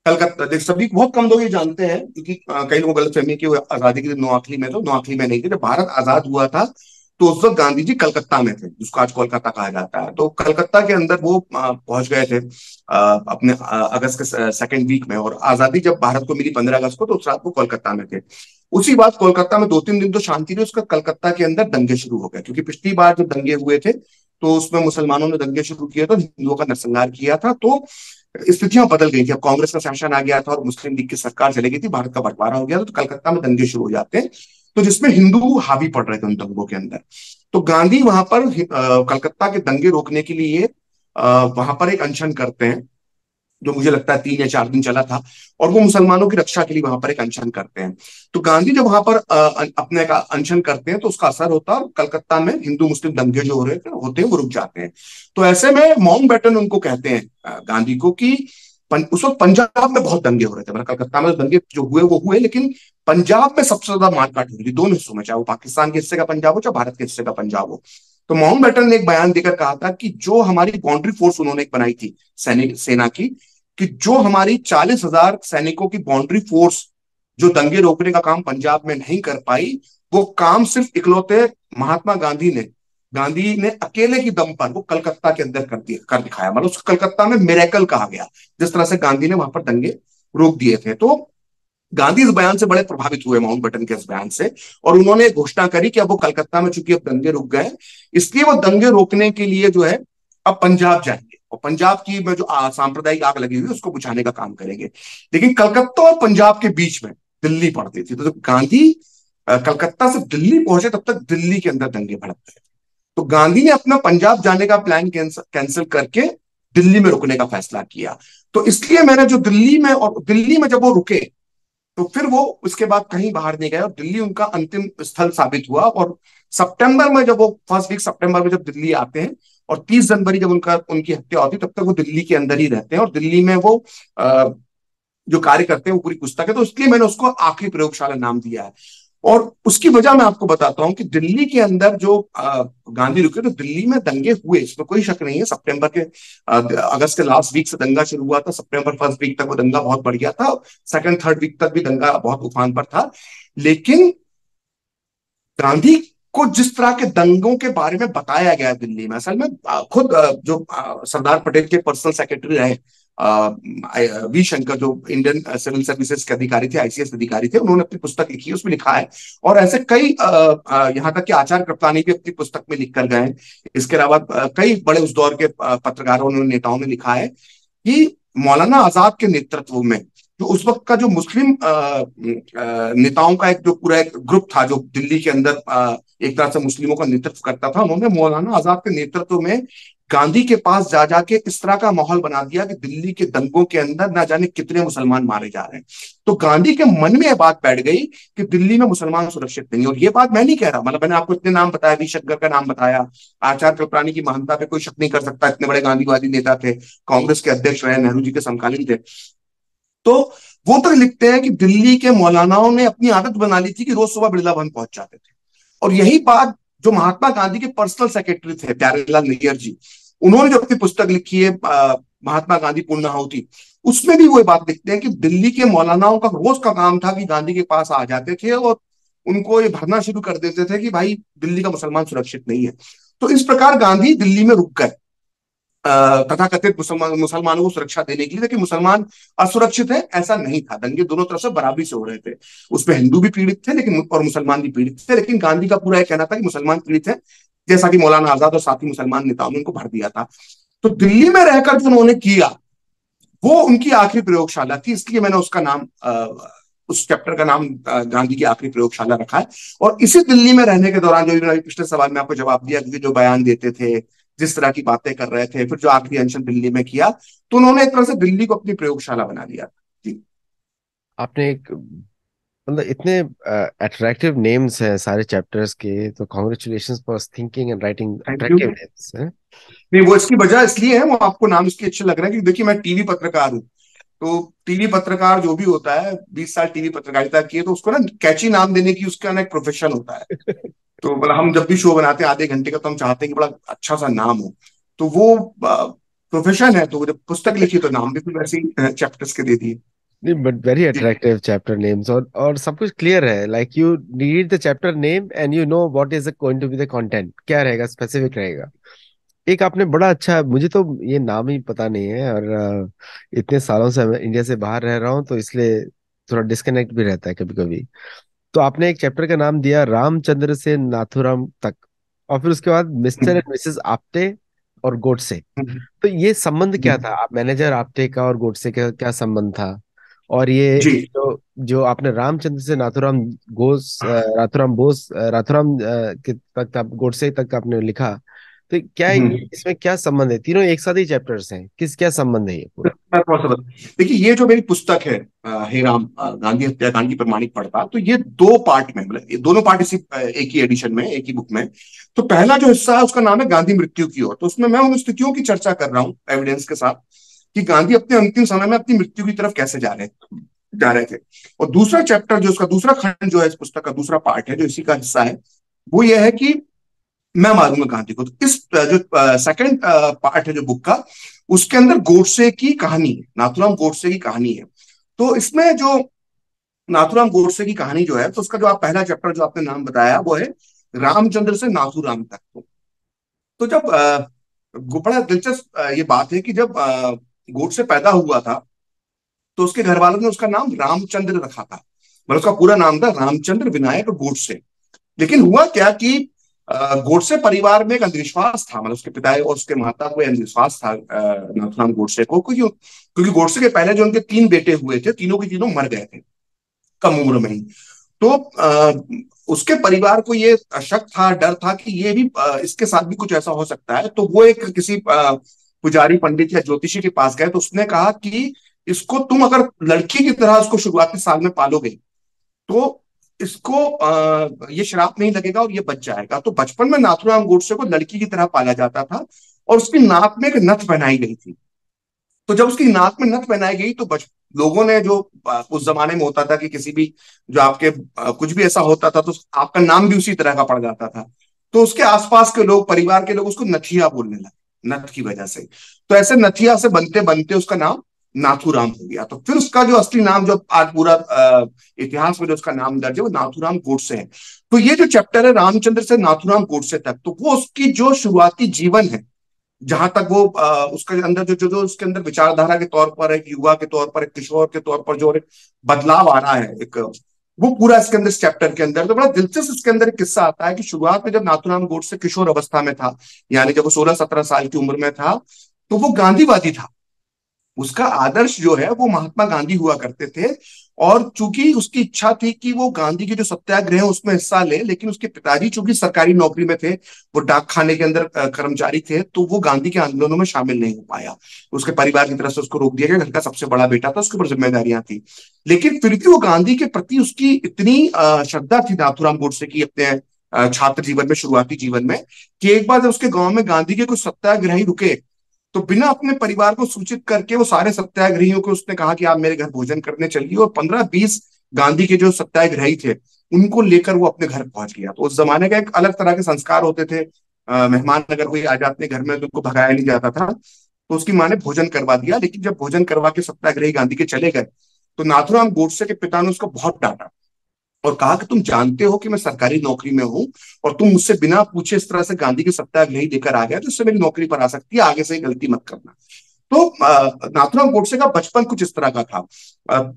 S2: कलकत्ता, देख सभी बहुत कम लोग ये जानते हैं क्योंकि कई लोगों को गलतफहमी है कि वो आजादी के दिन नोआखली में, तो नोआखली में नहीं थे। जब भारत आजाद हुआ था तो उस वक्त गांधी जी कलकत्ता में थे, जिसको आज कोलकाता कहा जाता है। तो कलकत्ता के अंदर वो पहुंच गए थे अपने अगस्त के सेकंड वीक में, और आजादी जब भारत को मिली 15 अगस्त को, तो उस रात वो कोलकाता में थे। उसी बात कोलकाता में 2-3 दिन तो शांति रही, उसका कलकत्ता के अंदर दंगे शुरू हो गए, क्योंकि पिछली बार जब दंगे हुए थे तो उसमें मुसलमानों ने दंगे शुरू किए, तो हिंदुओं का नरसंहार किया था। तो स्थितियां बदल गई थी, अब कांग्रेस का शासन आ गया था और मुस्लिम लीग की सरकार चली गई थी, भारत का बंटवारा हो गया था, तो कलकत्ता में दंगे शुरू हो जाते हैं, तो जिसमें हिंदू हावी पड़ रहे थे उन दंगों के अंदर। तो गांधी वहां पर कलकत्ता के दंगे रोकने के लिए वहां पर एक अनशन करते हैं, जो मुझे लगता है 3 या 4 दिन चला था, और वो मुसलमानों की रक्षा के लिए वहां पर एक अनशन करते हैं। तो गांधी जब वहां पर अपने का अनशन करते हैं तो उसका असर होता है, और कलकत्ता में हिंदू मुस्लिम दंगे जो हो रहे थे होते हैं वो रुक जाते हैं। तो ऐसे में माउंटबेटन उनको कहते हैं गांधी को कि उस वक्त पंजाब में बहुत दंगे हो रहे थे, मतलब कलकत्ता में दंगे जो हुए वो हुए, लेकिन पंजाब में सबसे ज्यादा मारकाट हो रही थी दोनों हिस्सों में, चाहे वो पाकिस्तान के हिस्से का पंजाब हो चाहे भारत के हिस्से का पंजाब हो। तो माउंटबेटन ने एक बयान देकर कहा था कि जो हमारी बाउंड्री फोर्स उन्होंने एक बनाई थी सैनिक सेना की, कि जो हमारी 40,000 सैनिकों की बाउंड्री फोर्स जो दंगे रोकने का काम पंजाब में नहीं कर पाई, वो काम सिर्फ इकलौते महात्मा गांधी ने अकेले की दम पर वो कलकत्ता के अंदर कर दिखाया, मतलब उस कलकत्ता में मिरेकल कहा गया, जिस तरह से गांधी ने वहां पर दंगे रोक दिए थे। तो गांधी इस बयान से बड़े प्रभावित हुए, माउंटबेटन के इस बयान से, और उन्होंने घोषणा करी कि अब वो कलकत्ता में चूंकि अब दंगे रुक गए, इसलिए वो दंगे रोकने के लिए जो है अब पंजाब जाएंगे, और पंजाब की में जो सांप्रदायिक आग लगी हुई है उसको बुझाने का काम करेंगे। लेकिन कलकत्ता और पंजाब के बीच में दिल्ली पड़ती थी, तो जब गांधी कलकत्ता से दिल्ली पहुंचे तब तक दिल्ली के अंदर दंगे भड़क गए। तो गांधी ने अपना पंजाब जाने का प्लान कैंसिल करके दिल्ली में रुकने का फैसला किया। तो इसलिए मैंने जो दिल्ली में, और दिल्ली में जब वो रुके तो फिर वो उसके बाद कहीं बाहर नहीं गए, और दिल्ली उनका अंतिम स्थल साबित हुआ। और सितंबर में जब वो फर्स्ट वीक सितंबर में जब दिल्ली आते हैं, और 30 जनवरी जब उनकी हत्या होती है, तब तक वो दिल्ली के अंदर ही रहते हैं, और दिल्ली में वो जो कार्य करते हैं वो पूरी पुस्तक है, तो इसलिए मैंने उसको आखिरी प्रयोगशाला नाम दिया है। और उसकी वजह मैं आपको बताता हूं कि दिल्ली के अंदर जो गांधी रुके, तो दिल्ली में दंगे हुए, इसमें कोई शक नहीं है। सितंबर के अगस्त के लास्ट वीक से दंगा शुरू हुआ था, सितंबर फर्स्ट वीक तक वो दंगा बहुत बढ़ गया था, सेकंड थर्ड वीक तक भी दंगा बहुत उफान पर था। लेकिन गांधी को जिस तरह के दंगों के बारे में बताया गया है दिल्ली में, असल में खुद जो सरदार पटेल के पर्सनल सेक्रेटरी रहे वी शंकर, जो इंडियन सिविल सर्विसेज के अधिकारी थे, आईसीएस अधिकारी थे, उन्होंने अपनी पुस्तक लिखी है, उसमें लिखा है। और ऐसे कई यहाँ तक कि आचार्य कृपलानी भी अपनी पुस्तक में लिख कर गए हैं। इसके अलावा कई बड़े उस दौर के पत्रकारों ने, नेताओं ने लिखा है कि मौलाना आजाद के नेतृत्व में जो उस वक्त का जो मुस्लिम नेताओं का एक जो पूरा एक ग्रुप था जो दिल्ली के अंदर एक तरह से मुस्लिमों का नेतृत्व करता था, उन्होंने मौलाना आजाद के नेतृत्व में गांधी के पास जा जाके इस तरह का माहौल बना दिया कि दिल्ली के दंगों के अंदर ना जाने कितने मुसलमान मारे जा रहे हैं। तो गांधी के मन में यह बात बैठ गई कि दिल्ली में मुसलमान सुरक्षित नहीं। और ये बात मैं नहीं कह रहा, मतलब मैंने आपको इतने नाम बताया, वी शंकर का नाम बताया, आचार्य कृपलानी की महानता पे कोई शक नहीं कर सकता, इतने बड़े गांधीवादी नेता थे, कांग्रेस के अध्यक्ष रहे, नेहरू जी के समकालीन थे। तो वो तक लिखते हैं कि दिल्ली के मौलानाओं ने अपनी आदत बना ली थी कि रोज सुबह बिरला भवन पहुंच जाते थे। और यही बात जो महात्मा गांधी के पर्सनल सेक्रेटरी थे प्यारेलाल नैयर जी, उन्होंने जो अपनी पुस्तक लिखी है महात्मा गांधी पूर्णाहुति, उसमें भी वो बात लिखते हैं कि दिल्ली के मौलानाओं का रोज का काम था कि गांधी के पास आ जाते थे और उनको ये भरना शुरू कर देते थे कि भाई दिल्ली का मुसलमान सुरक्षित नहीं है। तो इस प्रकार गांधी दिल्ली में रुक गए तथाकथित मुसलमानों को सुरक्षा देने के लिए, लेकिन मुसलमान असुरक्षित है ऐसा नहीं था, दंगे दोनों तरफ से बराबरी से हो रहे थे। उसमें हिंदू भी पीड़ित थे लेकिन, और मुसलमान भी पीड़ित थे, लेकिन गांधी का पूरा यह कहना था कि मुसलमान पीड़ित है, जैसा कि मौलाना आजाद और साथी मुसलमान नेताओं ने उनको भर दिया था। तो दिल्ली में रहकर जो उन्होंने किया वो उनकी आखिरी प्रयोगशाला थी, इसलिए मैंने उसका नाम उस चैप्टर का नाम गांधी की आखिरी प्रयोगशाला रखा है। और इसी दिल्ली में रहने के दौरान, जो पिछले सवाल में आपको जवाब दिया कि जो बयान देते थे, जिस तरह की बातें कर रहे थे, फिर जो आखिरी अनशन दिल्ली में किया, तो उन्होंने एक तरह से दिल्ली को अपनी प्रयोगशाला बना लिया। जी।
S1: आपने एक मतलब इतने अट्रैक्टिव नेम्स हैं सारे चैप्टर्स के, तो congratulations for thinking and writing
S2: thank you.
S1: Attractive names हैं।
S2: नहीं, वो इसकी वजह इसलिए है, वो आपको नाम इसके अच्छे लग रहे हैं क्योंकि देखिए मैं टीवी पत्रकार हूँ। तो टीवी पत्रकार जो भी होता है, 20 साल टीवी पत्रकारिता की है, तो उसको ना कैची नाम देने की उसका ना एक प्रोफेशन होता है। तो मतलब हम जब भी शो बनाते हैं आधे घंटे का, तो हम चाहते हैं कि बड़ा अच्छा सा नाम हो। तो वो प्रोफेशन है, तो जब पुस्तक लिखी तो नाम भी फिर वैसे ही चैप्टर्स के दे दिए।
S1: नहीं, बट वेरी
S2: जी।
S1: अट्रैक्टिव चैप्टर नेम्स, और सब कुछ क्लियर है, like you read the chapter name and you know what is going to be the content, क्या रहेगा, स्पेसिफिक रहेगा। एक आपने बड़ा अच्छा, मुझे तो ये नाम ही पता नहीं है, और इतने सालों से मैं इंडिया से बाहर रह रहा हूँ, तो इसलिए थोड़ा डिस्कनेक्ट भी रहता है कभी कभी। तो आपने एक चैप्टर का नाम दिया रामचंद्र से नाथूराम तक, और फिर उसके बाद मिस्टर एंड मिसेस आप्टे और गोडसे। तो ये संबंध क्या था, आप मैनेजर आप्टे का और गोडसे का क्या संबंध था? और ये
S2: जी।
S1: जो जो आपने रामचंद्र से नाथूराम बोस के तक आप गोडसे तक आपने लिखा, तो क्या ये इसमें क्या संबंध है? तीनों एक साथ ही चैप्टर्स हैं, क्या संबंध है ये पूरा?
S2: मैं थोड़ा सा देखिए, ये जो मेरी पुस्तक है हे राम, गांधी हत्याकांड की प्रमाणिक पड़ताल, तो ये दो पार्ट में, मतलब ये दोनों पार्ट इसी एक ही एडिशन में, एक ही बुक में। तो पहला जो हिस्सा है उसका नाम है गांधी मृत्यु की ओर, तो उसमें मैं उन स्थितियों की चर्चा कर रहा हूँ एविडेंस के साथ कि गांधी अपने अंतिम समय में अपनी मृत्यु की तरफ कैसे जा रहे थे। और दूसरा चैप्टर जो उसका दूसरा खंड जो है, इस पुस्तक का दूसरा पार्ट है जो इसी का हिस्सा है, वो ये है कि मैं मारूंगा गांधी को। तो इस जो सेकंड पार्ट है जो बुक का, उसके अंदर गोडसे की कहानी है, नाथूराम गोडसे की कहानी है। तो इसमें जो नाथूराम गोडसे की कहानी जो है, तो उसका जो आप पहला चैप्टर जो आपने नाम बताया वो है रामचंद्र से नाथूराम तक। तो जब बड़ा दिलचस्प ये बात है कि जब गोडसे पैदा हुआ था तो उसके घर वालों ने उसका नाम रामचंद्र रखा था, मतलब उसका पूरा नाम था रामचंद्र विनायक गोडसे। लेकिन हुआ क्या कि गोडसे परिवार में एक अंधविश्वास था, मतलब उसके पिता और उसके माता को अंधविश्वास था नाथुराम गोडसे को, क्योंकि गोडसे के पहले जो उनके तीन बेटे हुए थे, तीनों के तीनों मर गए थे कम उम्र में ही। तो उसके परिवार को ये शक था, डर था कि ये भी इसके साथ भी कुछ ऐसा हो सकता है। तो वो एक किसी पुजारी पंडित या ज्योतिषी के पास गए, तो उसने कहा कि इसको तुम अगर लड़की की तरह उसको शुरुआती साल में पालोगे तो इसको ये श्राप नहीं लगेगा और ये बच जाएगा। तो बचपन में नाथुराम गोडसे को लड़की की तरह पाला जाता था और उसकी नाक में एक नथ पहनाई गई थी। तो जब उसकी नाक में नथ पहनाई गई तो लोगों ने जो उस जमाने में होता था कि किसी भी जो आपके कुछ भी ऐसा होता था तो आपका नाम भी उसी तरह का पड़ जाता था। तो उसके आसपास के लोग, परिवार के लोग उसको नथिया बोलने लगे, नथ की वजह से। तो ऐसे नथिया से बनते बनते उसका नाम नाथूराम हो गया। तो फिर उसका जो असली नाम, जो आज पूरा इतिहास में जो उसका नाम दर्ज है, वो नाथूराम गोडसे है। तो ये जो चैप्टर है रामचंद्र से नाथूराम गोडसे तक, तो वो उसकी जो शुरुआती जीवन है, जहां तक वो उसके अंदर जो उसके अंदर विचारधारा के तौर पर, एक युवा के तौर पर, एक किशोर के तौर पर जो एक बदलाव आ रहा है, एक वो पूरा इसके अंदर, इस चैप्टर के अंदर। तो बड़ा दिलचस्प इसके अंदर एक किस्सा आता है कि शुरुआत में जब नाथुराम गोडसे किशोर अवस्था में था, यानी जब वो 16-17 साल की उम्र में था, तो वो गांधीवादी था। उसका आदर्श जो है वो महात्मा गांधी हुआ करते थे। और चूंकि उसकी इच्छा थी कि वो गांधी के जो सत्याग्रह है उसमें हिस्सा ले, लेकिन उसके पिताजी चूंकि सरकारी नौकरी में थे, वो डाक खाने के अंदर कर्मचारी थे, तो वो गांधी के आंदोलनों में शामिल नहीं हो पाया। उसके परिवार की तरफ से उसको रोक दिया गया, घर का सबसे बड़ा बेटा था, उसके ऊपर जिम्मेदारियां थी। लेकिन फिर भी वो गांधी के प्रति उसकी इतनी श्रद्धा थी नाथुराम गोडसे की, अपने छात्र जीवन में, शुरुआती जीवन में, कि एक बार जब उसके गांव में गांधी के कुछ सत्याग्रही रुके, तो बिना अपने परिवार को सूचित करके वो सारे सत्याग्रहियों को उसने कहा कि आप मेरे घर भोजन करने चलिए, और 15-20 गांधी के जो सत्याग्रही थे उनको लेकर वो अपने घर पहुंच गया। तो उस जमाने का एक अलग तरह के संस्कार होते थे, मेहमान अगर कोई आ जाते घर में तो उनको भगाया नहीं जाता था। तो उसकी माँ ने भोजन करवा दिया, लेकिन जब भोजन करवा के सत्याग्रही गांधी के चले गए, तो नाथुराम गोडसे के पिता ने उसको बहुत डांटा और कहा कि तुम जानते हो कि मैं सरकारी नौकरी में हूं, और तुम मुझसे बिना पूछे इस तरह से गांधी के सत्याग्रही देकर आ गया, तो इससे मेरी नौकरी पर आ सकती है, आगे से गलती मत करना। तो नाथुराम गोडसे का बचपन कुछ इस तरह का था।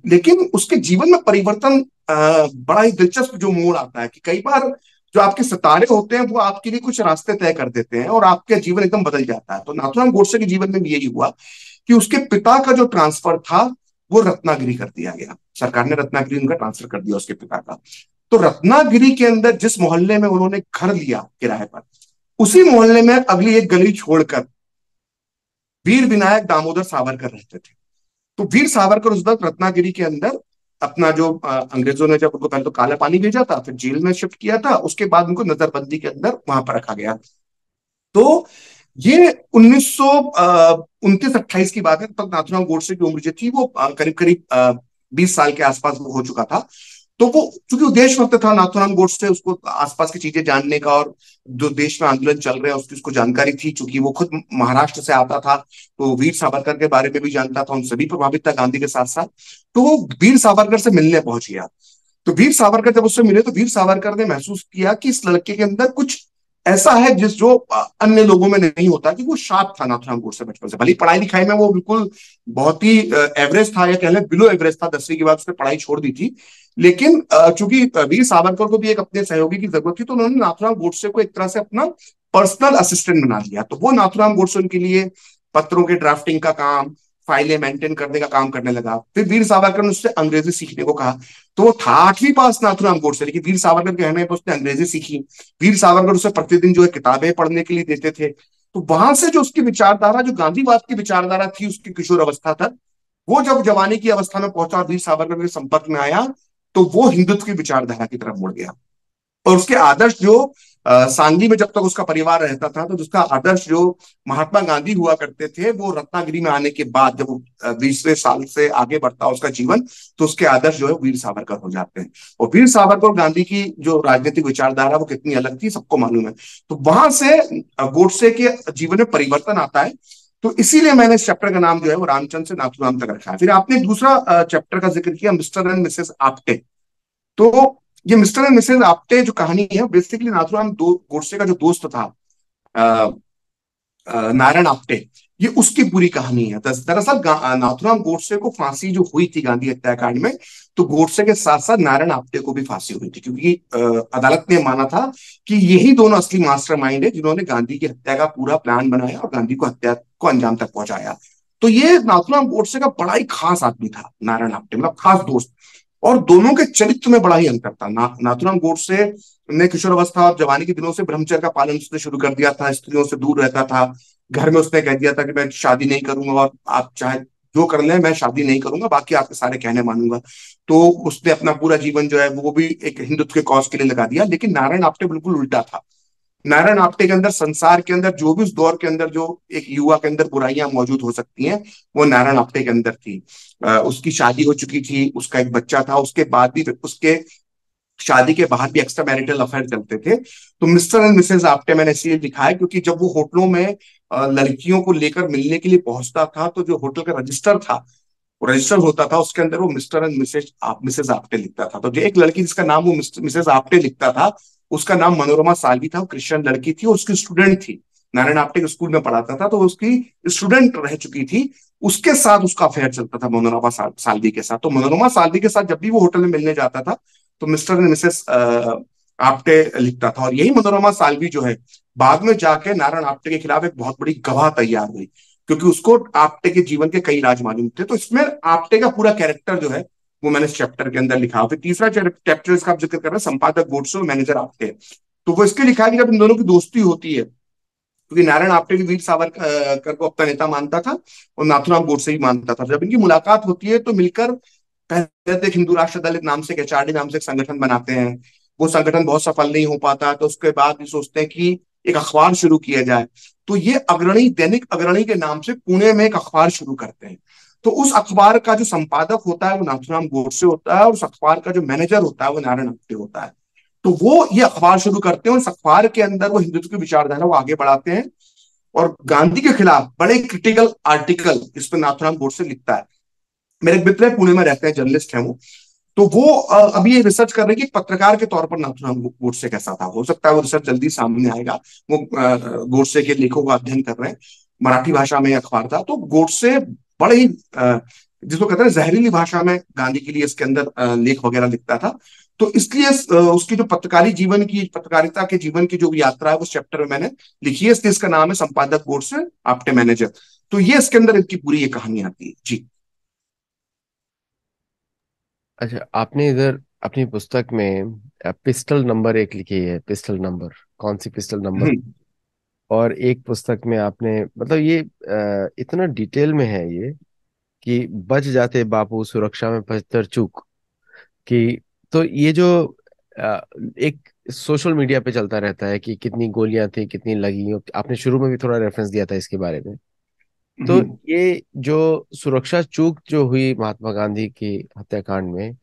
S2: लेकिन उसके जीवन में परिवर्तन, बड़ा ही दिलचस्प जो मोड़ आता है कि कई बार जो आपके सितारे होते हैं वो आपके लिए कुछ रास्ते तय कर देते हैं और आपका जीवन एकदम बदल जाता है। तो नाथुराम गोडसे के जीवन में भी यही हुआ कि उसके पिता का जो ट्रांसफर था वो रत्नागिरी कर दिया गया, सरकार ने रत्नागिरी उनका ट्रांसफर कर दिया उसके पिता का। तो रत्नागिरी के अंदर जिस मोहल्ले में उन्होंने घर लिया किराए पर, उसी मोहल्ले में अगली एक गली छोड़कर वीर विनायक दामोदर सावरकर रहते थे। तो वीर सावरकर उस वक्त रत्नागिरी के अंदर अपना जो अंग्रेजों ने जब उनको पहले तो काला पानी भेजा था, फिर जेल में शिफ्ट किया था, उसके बाद उनको नजरबंदी के अंदर वहां पर रखा गया। तो ये 1929-28 की बात है। तब नाथुराम गोडसे की उम्र जो थी वो करीब करीब 20 साल के आसपास वो हो चुका था। तो वो चूंकि वो देशभक्त था नाथुराम गोडसे, उसको आसपास की चीजें जानने का और जो देश में आंदोलन चल रहे हैं उसकी उसको जानकारी थी। चूंकि वो खुद महाराष्ट्र से आता था, तो वीर सावरकर के बारे में भी जानता था, उन सभी प्रभावित था गांधी के साथ साथ। तो वो वीर सावरकर से मिलने पहुंच गया। तो वीर सावरकर जब उससे मिले तो वीर सावरकर ने महसूस किया कि इस लड़के के अंदर कुछ ऐसा है जिस जो अन्य लोगों में नहीं होता, कि वो शार्प था नाथुराम गोडसे बचपन से। भले पढ़ाई लिखाई में वो बिल्कुल बहुत ही एवरेज था, या कह लें बिलो एवरेज था, 10वीं के बाद उसने पढ़ाई छोड़ दी थी। लेकिन चूंकि वीर सावरकर को भी एक अपने सहयोगी की जरूरत थी, तो उन्होंने नाथुराम गोडसे को एक तरह से अपना पर्सनल असिस्टेंट बना लिया। तो वो नाथुराम गोडसे उनके लिए पत्रों के ड्राफ्टिंग का काम, फाइलें मेंटेन करने का काम करने लगा। फिर वीर सावरकर ने उससे अंग्रेजी सीखने को कहा। तो वो था 8वीं पास नाथुराम गोडसे, लेकिन वीर सावरकर के कहने पर उसने अंग्रेजी सीखी। वीर सावरकर उसे प्रतिदिन जो है किताबें पढ़ने के लिए देते थे। तो वहां से जो उसकी विचारधारा, जो गांधीवाद की विचारधारा थी उसकी किशोर अवस्था तक, वो जब जवानी की अवस्था में पहुंचा और वीर सावरकर के संपर्क में आया, तो वो हिंदुत्व की विचारधारा की तरफ मुड़ गया। और उसके आदर्श जो सांगली में जब तक उसका परिवार रहता था, तो जिसका आदर्श जो महात्मा गांधी हुआ करते थे, वो रत्नागिरी में आने के बाद जब वो 20वें साल से आगे बढ़ता है उसका जीवन, तो उसके आदर्श जो है वीर सावरकर हो जाते हैं। और वीर सावरकर और गांधी की जो राजनीतिक विचारधारा वो कितनी अलग थी सबको मालूम है। तो वहां से गोडसे के जीवन में परिवर्तन आता है। तो इसीलिए मैंने इस चैप्टर का नाम जो है वो रामचंद्र से नाथुराम तक रखा है। फिर आपने दूसरा चैप्टर का जिक्र किया, मिस्टर एंड मिसेस आप्टे। तो ये मिस्टर एंड मिसेस आप्टे जो कहानी है, बेसिकली नाथुराम दो गोडसे का जो दोस्त था, अ, नारायण आप्टे, ये उसकी पूरी कहानी है। दरअसल नाथुराम गोडसे को फांसी जो हुई थी गांधी हत्याकांड में, तो गोडसे के साथ साथ नारायण आप्टे को भी फांसी हुई थी, क्योंकि अदालत ने माना था कि यही दोनों असली मास्टरमाइंड है जिन्होंने गांधी की हत्या का पूरा प्लान बनाया और गांधी को हत्या को अंजाम तक पहुंचाया। तो ये नाथुराम गोडसे का बड़ा ही खास आदमी था नारायण आप्टे, मतलब खास दोस्त। और दोनों के चरित्र में बड़ा ही अंतर था। नाथुराम गोडसे ने किशोर अवस्था और जवानी के दिनों से ब्रह्मचर्य का पालन उसने शुरू कर दिया था, स्त्रियों से दूर रहता था। घर में उसने कह दिया था कि मैं शादी नहीं करूंगा, और आप चाहे जो कर लें, मैं शादी नहीं करूंगा, बाकी आपके सारे कहने मानूंगा। तो उसने अपना पूरा जीवन जो है वो भी एक हिंदुत्व के कॉज के लिए लगा दिया। लेकिन नारायण आप्टे बिल्कुल उल्टा था। नारायण आप्टे के अंदर, संसार के अंदर जो भी उस दौर के अंदर जो एक युवा के अंदर बुराइयां मौजूद हो सकती हैं, वो नारायण आप्टे के अंदर थी। उसकी शादी हो चुकी थी, उसका एक बच्चा था, उसके बाद भी उसके शादी के बाहर भी एक्स्ट्रा मैरिटल अफेयर चलते थे। तो मिस्टर एंड मिसेज आप्टे मैंने इसलिए लिखा है क्योंकि जब वो होटलों में लड़कियों को लेकर मिलने के लिए पहुंचता था, तो जो होटल का रजिस्टर था, वो रजिस्टर होता था, उसके अंदर वो मिस्टर एंड मिसेज आप्टे लिखता था। तो जो एक लड़की जिसका नाम वो मिसेज आप्टे लिखता था, उसका नाम मनोरमा साल्वी था। वो क्रिश्चियन लड़की थी, उसकी स्टूडेंट थी, नारायण आप्टे के स्कूल में पढ़ाता था, तो उसकी स्टूडेंट रह चुकी थी। उसके साथ उसका अफेयर चलता था मनोरमा साल्वी के साथ। तो मनोरमा साल्वी के साथ जब भी वो होटल में मिलने जाता था, तो मिस्टर एंड मिसेस आप्टे लिखता था। और यही मनोरमा साल्वी जो है, बाद में जाके नारायण आप्टे के खिलाफ एक बहुत बड़ी गवाह तैयार हुई, क्योंकि उसको आप्टे के जीवन के कई राज मालूम थे। तो इसमें आप्टे का पूरा कैरेक्टर जो है वो मैंने इस चैप्टर के अंदर लिखा। फिर तीसरा चैप्टर इसका आप जिक्र कर रहे हैं, संपादक गोडसे और मैनेजर आप्टे। तो वो इसके लिखा है कि जब इन दोनों की दोस्ती होती है, क्योंकि नारायण आप्टे भी वीर सावरकर को अपना नेता मानता था और नाथुराम गोडसे भी मानता था, जब इनकी मुलाकात होती है तो मिलकर पहले तो एक हिंदू राष्ट्र दल नाम से, एचआरडी नाम से एक संगठन बनाते हैं। वो संगठन बहुत सफल नहीं हो पाता, तो उसके बाद भी सोचते हैं कि एक अखबार शुरू किया जाए। तो ये अग्रणी, दैनिक अग्रणी के नाम से पुणे में एक अखबार शुरू करते हैं। तो उस अखबार का जो संपादक होता है वो नाथुराम गोडसे होता है, और उस अखबार का जो मैनेजर होता है वो नारायण आप्टे होता है। तो वो ये अखबार शुरू करते हैं, और इस अखबार के अंदर वो हिंदुत्व की विचारधारा वो आगे बढ़ाते हैं। और गांधी के खिलाफ बड़े क्रिटिकल आर्टिकल इस पर नाथुराम गोडसे लिखता है। मेरे एक मित्र है, पुणे में रहते हैं, जर्नलिस्ट हैं वो। तो वो अभी ये रिसर्च कर रहे हैं कि पत्रकार के तौर पर नाथुराम गोडसे कैसा था। हो सकता है वो रिसर्च जल्दी सामने आएगा। वो गोडसे के लेखों का अध्ययन कर रहे हैं। मराठी भाषा में अखबार था। तो गोडसे बड़े ही जिसको कहते हैं जहरीली भाषा में गांधी के लिए इसके अंदर लेख वगैरह लिखता था। तो इसलिए उसकी जो पत्रकारी जीवन की, पत्रकारिता के जीवन की जो यात्रा है, उस चैप्टर में मैंने लिखी है। इसलिए इसका नाम है संपादक गोडसे आप्टे मैनेजर। तो ये इसके अंदर इनकी पूरी ये कहानी आती है जी।
S1: अच्छा, आपने इधर अपनी पुस्तक में पिस्टल नंबर एक लिखी है। पिस्टल नंबर, कौन सी पिस्टल नंबर?
S2: हम्म।
S1: और एक पुस्तक में आपने, मतलब ये इतना डिटेल में है ये कि बच जाते बापू सुरक्षा में 75 चूक कि, तो ये जो एक सोशल मीडिया पे चलता रहता है कि कितनी गोलियां थी, कितनी लगी। आपने शुरू में भी थोड़ा रेफरेंस दिया था इसके बारे में। तो
S2: हम्म।
S1: ये जो सुरक्षा चूक जो हुई महात्मा गांधी की हत्याकांड में,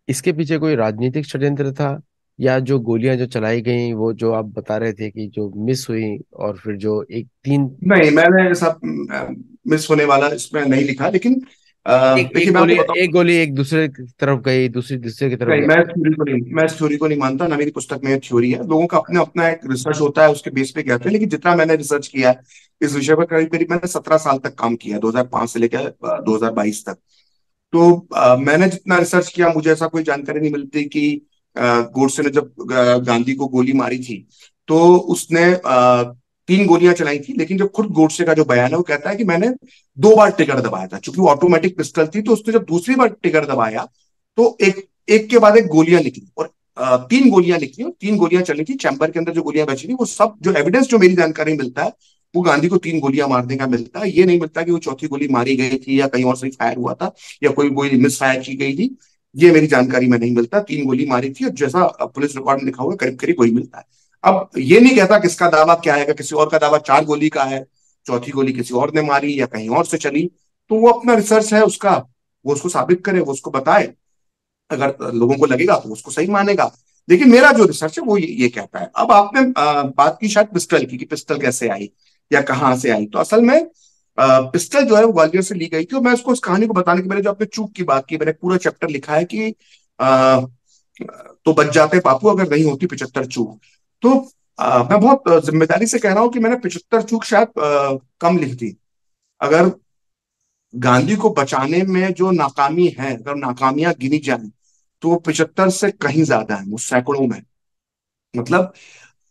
S1: इसके पीछे कोई राजनीतिक षड्यंत्र था, या जो गोलियां जो चलाई गई वो जो आप बता रहे थे कि जो मिस हुई, और फिर जो एक तीन।
S2: नहीं, मैंने ऐसा मिस होने वाला इसमें नहीं लिखा। लेकिन देखिए मैं आपको बताऊं,
S1: एक गोली एक दूसरे की तरफ गई, दूसरी दूसरे की तरफ
S2: नहीं,
S1: गई।
S2: मैं थ्योरी को नहीं मानता, ना मेरी पुस्तक में थ्योरी है। लोगों का अपना अपना एक रिसर्च होता है, उसके बेस पे कहते हैं। लेकिन जितना मैंने रिसर्च किया है इस विषय पर, करीब करीब मैंने 17 साल तक काम किया, 2005 से लेकर 2022 तक। तो मैंने जितना रिसर्च किया, मुझे ऐसा कोई जानकारी नहीं मिलती कि गोडसे ने जब गांधी को गोली मारी थी तो उसने 3 गोलियां चलाई थी। लेकिन जो खुद गोडसे का जो बयान है वो कहता है कि मैंने 2 बार ट्रिगर दबाया था, क्योंकि वो ऑटोमेटिक पिस्टल थी। तो उसने जब दूसरी बार ट्रिगर दबाया तो एक एक के बाद एक गोलियां निकली, और 3 गोलियां निकली, और 3 गोलियां चली थी। चैम्बर के अंदर जो गोलियां बची थी, वो सब जो एविडेंस जो मेरी जानकारी मिलता है, वो गांधी को 3 गोलियां मारने का मिलता है। ये नहीं मिलता कि वो चौथी गोली मारी गई थी या कहीं और से फायर हुआ था या कोई गोली मिस फायर की गई थी। ये मेरी जानकारी में नहीं मिलता। 3 गोली मारी थी, और जैसा पुलिस रिकॉर्ड में लिखा हुआ है करीब करीब वही मिलता है। अब ये नहीं कहता किसका दावा क्या है, किसी और का दावा 4 गोली का है, चौथी गोली किसी और ने मारी या कहीं और से चली। तो वो अपना रिसर्च है उसका, वो उसको साबित करे, वो उसको बताए। अगर लोगों को लगेगा तो उसको सही मानेगा। लेकिन मेरा जो रिसर्च है वो ये कहता है। अब आपने बात की शायद पिस्टल की, कि पिस्टल कैसे आई या कहाँ से आई। तो असल में पिस्टल जो है वो ग्वालियर से ली गई थी। और मैं उसको, इस कहानी को बताने के, मैंने जो आपने चूक की बात की, मैंने पूरा चैप्टर लिखा है कि आ, तो बच जाते बापू अगर नहीं होती 75 चूक। तो मैं बहुत जिम्मेदारी से कह रहा हूं कि मैंने 75 चूक शायद कम लिख दी। अगर गांधी को बचाने में जो नाकामी है, अगर नाकामियां गिनी जाए, तो वो 75 से कहीं ज्यादा है, वो सैकड़ों में। मतलब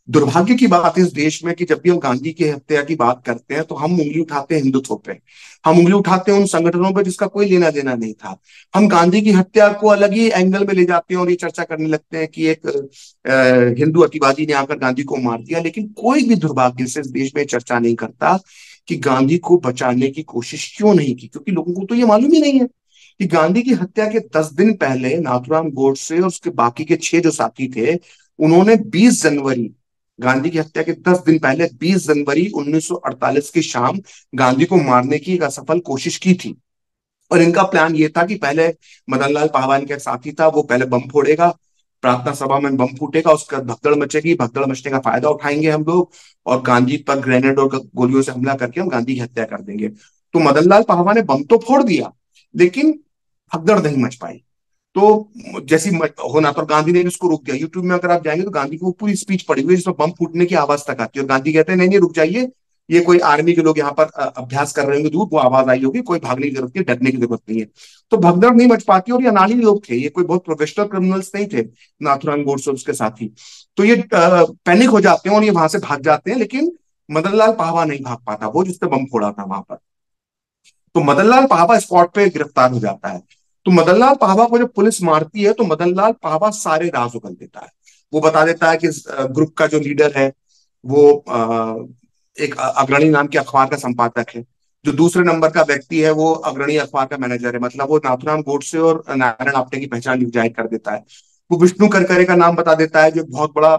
S2: दुर्भाग्य की बात है इस देश में कि जब भी हम गांधी की हत्या की बात करते हैं तो हम उंगली उठाते हैं हिंदुत्व पे, हम उंगली उठाते हैं उन संगठनों पे जिसका कोई लेना देना नहीं था। हम गांधी की हत्या को अलग ही एंगल में ले जाते हैं और ये चर्चा करने लगते हैं कि एक हिंदू अतिवादी ने आकर गांधी को मार दिया। लेकिन कोई भी दुर्भाग्य से इस देश में चर्चा नहीं करता कि गांधी को बचाने की कोशिश क्यों नहीं की, क्योंकि लोगों को तो ये मालूम ही नहीं है कि गांधी की हत्या के 10 दिन पहले नाथुराम गोडसे और उसके बाकी के 6 जो साथी थे, उन्होंने 20 जनवरी, गांधी की हत्या के 10 दिन पहले 20 जनवरी 1948 की शाम गांधी को मारने की एक असफल कोशिश की थी। और इनका प्लान ये था कि पहले मदन लाल पाहवान का एक साथी था, वो पहले बम फोड़ेगा, प्रार्थना सभा में बम फूटेगा, उसका भगदड़ मचेगी, भगदड़ मचने का फायदा उठाएंगे हम लोग, और गांधी पर ग्रेनेड और गोलियों से हमला करके हम गांधी की हत्या कर देंगे। तो मदन लाल पाहवा ने बम तो फोड़ दिया, लेकिन भगदड़ नहीं मच पाई। तो जैसी होना, तो गांधी ने भी उसको रोक दिया। यूट्यूब में अगर आप जाएंगे तो गांधी की वो पूरी स्पीच पड़ी हुई है जिसमें बम फूटने की आवाज तक आती है, और गांधी कहते हैं नहीं नहीं रुक जाइए, ये कोई आर्मी के लोग यहाँ पर अभ्यास कर रहे होंगे दूर, वो आवाज आई होगी, कोई भागने की जरूरत नहीं, डरने की जरूरत नहीं है। तो भगदड़ नहीं मच पाती। और ये अनाड़ी लोग थे, ये कोई बहुत प्रोफेशनल क्रिमिनल्स नहीं थे, नाथुराम गोडसे और उसके साथी। तो ये पैनिक हो जाते हैं और ये वहां से भाग जाते हैं। लेकिन मदन लाल पाहवा नहीं भाग पाता, वो जिसने बम फोड़ा था वहां पर। तो मदनलाल पाहवा स्पॉट पे गिरफ्तार हो जाता है। तो मदनलाल पाहवा को जब पुलिस मारती है तो मदनलाल पाहवा सारे राज उगल देता है। वो बता देता है कि ग्रुप का जो लीडर है वो एक अग्रणी नाम के अखबार का संपादक है। जो दूसरे नंबर का व्यक्ति है वो अग्रणी अखबार का मैनेजर है। मतलब वो नाथुराम गोडसे और नारायण आप्टे की पहचान जाहिर कर देता है। वो विष्णु करकरे का नाम बता देता है, जो बहुत बड़ा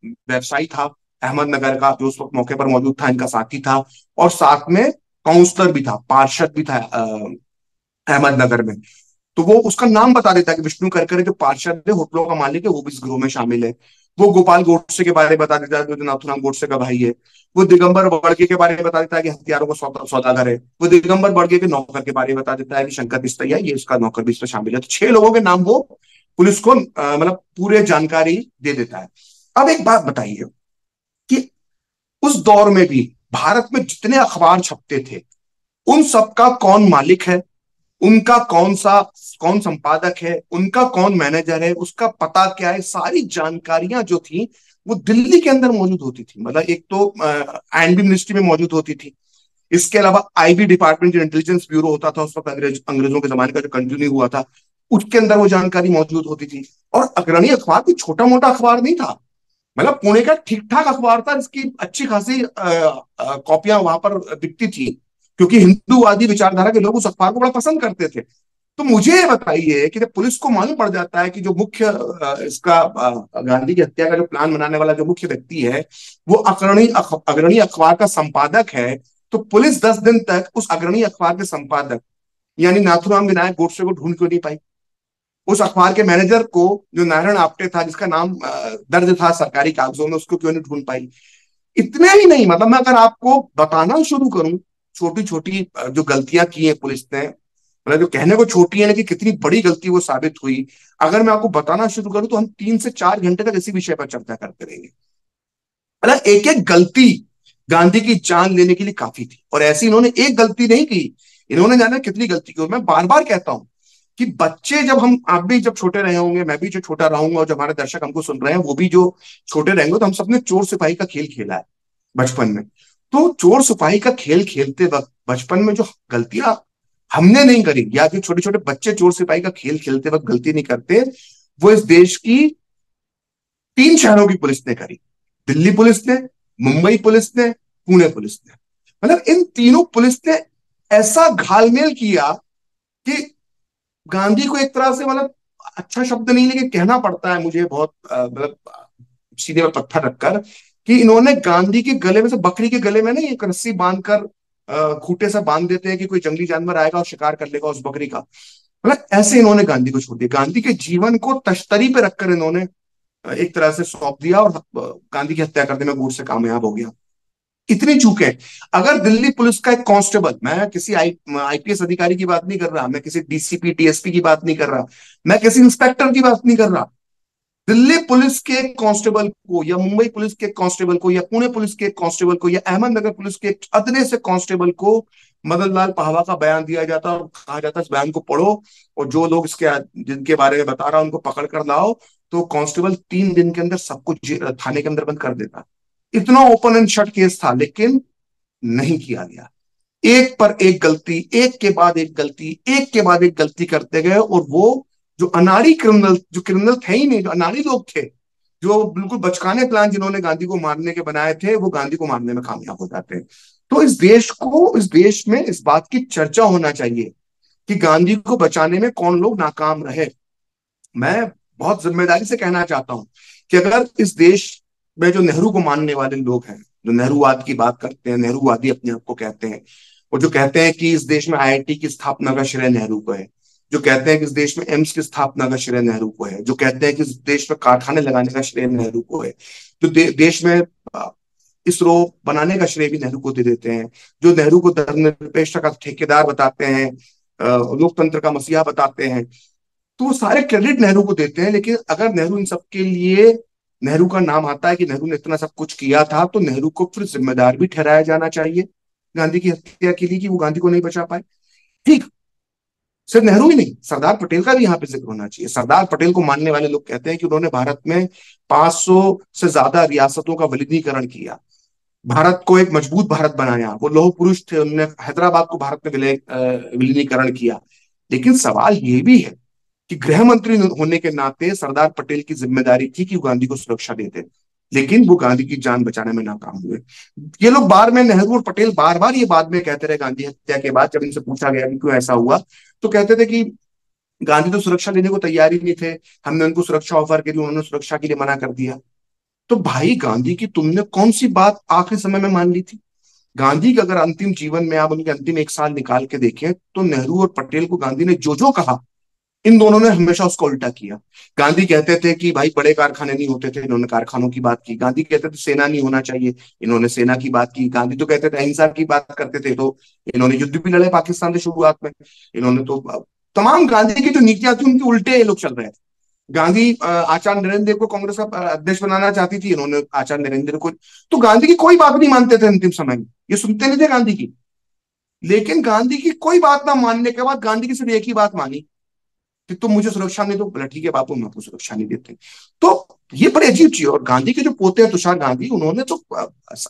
S2: व्यवसायी था अहमदनगर का, जो उस वक्त मौके पर मौजूद था, इनका साथी था। और साथ में काउंसलर भी था, पार्षद भी था अहमदनगर में। तो वो उसका नाम बता देता है कि विष्णु करकरे जो पार्षद है, होटलों का मालिक है, वो भी इस गिरोह में शामिल है। वो गोपाल गोडसे के बारे में बता देता है जो नाथुराम गोडसे का भाई है। वो दिगंबर बड़गे के बारे में बता देता है कि हथियारों का सौदागर है। वो दिगंबर बड़गे के नौकर के बारे में बता देता है कि शंकर बिस्तैया ये उसका नौकर भी इसमें शामिल है। तो 6 लोगों के नाम वो पुलिस को मतलब पूरे जानकारी दे देता है। अब एक बात बताइए कि उस दौर में भी भारत में जितने अखबार छपते थे उन सबका कौन मालिक है, उनका कौन संपादक है, उनका कौन मैनेजर है, उसका पता क्या है, सारी जानकारियां जो थी वो दिल्ली के अंदर मौजूद होती थी। मतलब एक तो आईएनबी मिनिस्ट्री में मौजूद होती थी। इसके अलावा आईबी डिपार्टमेंट जो इंटेलिजेंस ब्यूरो होता था उस वक्त अंग्रेजों के जमाने का जो कंटिन्यू हुआ था, उसके अंदर वो जानकारी मौजूद होती थी। और अग्रणी अखबार कोई छोटा मोटा अखबार नहीं था। मतलब पुणे का ठीक ठाक अखबार था, इसकी अच्छी खासी कॉपियां वहां पर बिकती थी, क्योंकि हिंदूवादी विचारधारा के लोग उस अखबार को बड़ा पसंद करते थे। तो मुझे ये बताइए कि जब पुलिस को मालूम पड़ जाता है कि जो मुख्य इसका गांधी की हत्या का जो प्लान बनाने वाला जो मुख्य व्यक्ति है वो अग्रणी अखबार का संपादक है, तो पुलिस 10 दिन तक उस अग्रणी अखबार के संपादक यानी नाथुराम विनायक गोडसे को ढूंढ क्यों नहीं पाई? उस अखबार के मैनेजर को, जो नारायण आप्टे था, जिसका नाम दर्ज था सरकारी कागजों में, उसको क्यों नहीं ढूंढ पाई? इतने ही नहीं, मतलब मैं अगर आपको बताना शुरू करूं छोटी छोटी जो गलतियां की है पुलिस ने, मतलब जो कहने को छोटी है, लेकिन कितनी बड़ी गलती वो साबित हुई। अगर मैं आपको बताना शुरू करूं तो हम 3 से 4 घंटे तक इसी विषय पर चर्चा करते रहेंगे। मतलब एक एक गलती गांधी की जान लेने के लिए काफी थी, और ऐसी इन्होंने एक गलती नहीं की, इन्होंने जाना कितनी गलती की। और मैं बार बार कहता हूं कि बच्चे, जब हम, आप भी जब छोटे रहे होंगे, मैं भी जो छोटा रहूंगा, और जो हमारे दर्शक हमको सुन रहे हैं वो भी जो छोटे रहेंगे, तो हम सबने चोर सिपाही का खेल खेला है बचपन में। तो चोर सिपाही का खेल खेलते वक्त बचपन में जो गलतियां हमने नहीं करी, या जो छोटे छोटे बच्चे चोर सिपाही का खेल खेलते वक्त गलती नहीं करते, वो इस देश की 3 शहरों की पुलिस ने करी। दिल्ली पुलिस ने, मुंबई पुलिस ने, पुणे पुलिस ने। मतलब इन तीनों पुलिस ने ऐसा घालमेल किया कि गांधी को एक तरह से, मतलब अच्छा शब्द नहीं लेकिन कहना पड़ता है मुझे बहुत, मतलब सीधे में पत्थर रखकर, कि इन्होंने गांधी के गले में से, बकरी के गले में ना एक रस्सी बांधकर, खूंटे से बांध देते हैं कि कोई जंगली जानवर आएगा और शिकार कर लेगा उस बकरी का। मतलब ऐसे इन्होंने गांधी को छोड़ दिया, गांधी के जीवन को तश्तरी पे रखकर इन्होंने एक तरह से सौंप दिया, और गांधी की हत्या करने में गूढ़ से कामयाब हो गया। इतनी चूक है। अगर दिल्ली पुलिस का एक कांस्टेबल, मैं किसी आईपीएस अधिकारी की बात नहीं कर रहा, मैं किसी डीसीपी डीएसपी की बात नहीं कर रहा, मैं किसी इंस्पेक्टर की बात नहीं कर रहा, दिल्ली पुलिस के कांस्टेबल को, या मुंबई पुलिस के कांस्टेबल को, या पुणे पुलिस के कांस्टेबल को, या अहमदनगर पुलिस के अदने से कांस्टेबल को मदन लाल पहावा का बयान दिया जाता और कहा जाता इस बयान को पढ़ो, और जो लोग इसके, जिनके बारे में बता रहा उनको पकड़ कर लाओ। तो कांस्टेबल 3 दिन के अंदर सबको थाने के अंदर बंद कर देता। इतना ओपन एंड शट केस था, लेकिन नहीं किया गया। एक पर एक गलती, एक के बाद एक गलती, एक के बाद एक गलती करते गए, और वो जो अनाड़ी क्रिमिनल, जो क्रिमिनल थे ही नहीं, जो अनाड़ी लोग थे, जो बिल्कुल बचकाने प्लान जिन्होंने गांधी को मारने के बनाए थे, वो गांधी को मारने में कामयाब हो जाते हैं। तो इस देश में इस बात की चर्चा होना चाहिए कि गांधी को बचाने में कौन लोग नाकाम रहे। मैं बहुत जिम्मेदारी से कहना चाहता हूं कि अगर इस देश में जो नेहरू को मानने वाले लोग हैं, जो नेहरूवाद की बात करते हैं, नेहरूवादी अपने आप को कहते हैं, और जो कहते हैं कि इस देश में आईआईटी की स्थापना का श्रेय नेहरू को है, जो कहते हैं कि इस देश में एम्स की स्थापना का श्रेय नेहरू को है, जो कहते हैं कि इस देश में कारखाने लगाने का श्रेय नेहरू को है, जो देश में इसरो बनाने का श्रेय भी नेहरू को दे देते हैं, जो नेहरू को धर्मनिरपेक्षता का ठेकेदार बताते हैं, लोकतंत्र का मसीहा बताते हैं, तो वो सारे क्रेडिट नेहरू को देते हैं। लेकिन अगर नेहरू इन सब के लिए, नेहरू का नाम आता है कि नेहरू ने इतना सब कुछ किया था, तो नेहरू को फिर जिम्मेदार भी ठहराया जाना चाहिए गांधी की हत्या के लिए, कि वो गांधी को नहीं बचा पाए। ठीक, सिर्फ नेहरू ही नहीं, सरदार पटेल का भी यहाँ पे जिक्र होना चाहिए। सरदार पटेल को मानने वाले लोग कहते हैं कि उन्होंने भारत में 500 से ज्यादा रियासतों का विलीनीकरण किया, भारत को एक मजबूत भारत बनाया। वो लौह पुरुष थे, उन्होंने हैदराबाद को भारत में विलीनीकरण किया। लेकिन सवाल ये भी है कि गृह मंत्री होने के नाते सरदार पटेल की जिम्मेदारी थी कि वो गांधी को सुरक्षा देते, लेकिन वो गांधी की जान बचाने में नाकाम हुए। ये लोग बार में, नेहरू और पटेल बार बार ये बाद में कहते रहे गांधी हत्या के बाद, जब इनसे पूछा गया कि क्यों ऐसा हुआ, तो कहते थे कि गांधी तो सुरक्षा देने को तैयार ही नहीं थे, हमने उनको सुरक्षा ऑफर करी, उन्होंने सुरक्षा के लिए मना कर दिया। तो भाई गांधी की तुमने कौन सी बात आखिरी समय में मान ली थी? गांधी के अगर अंतिम जीवन में आप उनके अंतिम 1 साल निकाल के देखें, तो नेहरू और पटेल को गांधी ने जो जो कहा, इन दोनों ने हमेशा उसका उल्टा किया। गांधी कहते थे कि भाई बड़े कारखाने नहीं होते थे, इन्होंने कारखानों की बात की। गांधी कहते थे सेना नहीं होना चाहिए, इन्होंने सेना की बात की। गांधी तो कहते थे अहिंसा की बात करते थे, तो इन्होंने युद्ध भी लड़े पाकिस्तान से शुरुआत में। इन्होंने तो तमाम गांधी की जो नीतियां थी उनके उल्टे ये लोग चल रहे थे। गांधी आचार्य नरेंद्र देव को कांग्रेस का अध्यक्ष बनाना चाहती थी, इन्होंने आचार्य नरेंद्र को। तो गांधी की कोई बात नहीं मानते थे अंतिम समय में, ये सुनते नहीं थे गांधी की। लेकिन गांधी की कोई बात ना मानने के बाद गांधी की सिर्फ एक ही बात मानी कि तुम मुझे सुरक्षा नहीं दो, बोला ठीक है बापू, मैं आपको सुरक्षा नहीं देते। तो ये बड़ी अजीब चीज। और गांधी के जो पोते हैं तुषार गांधी, उन्होंने तो,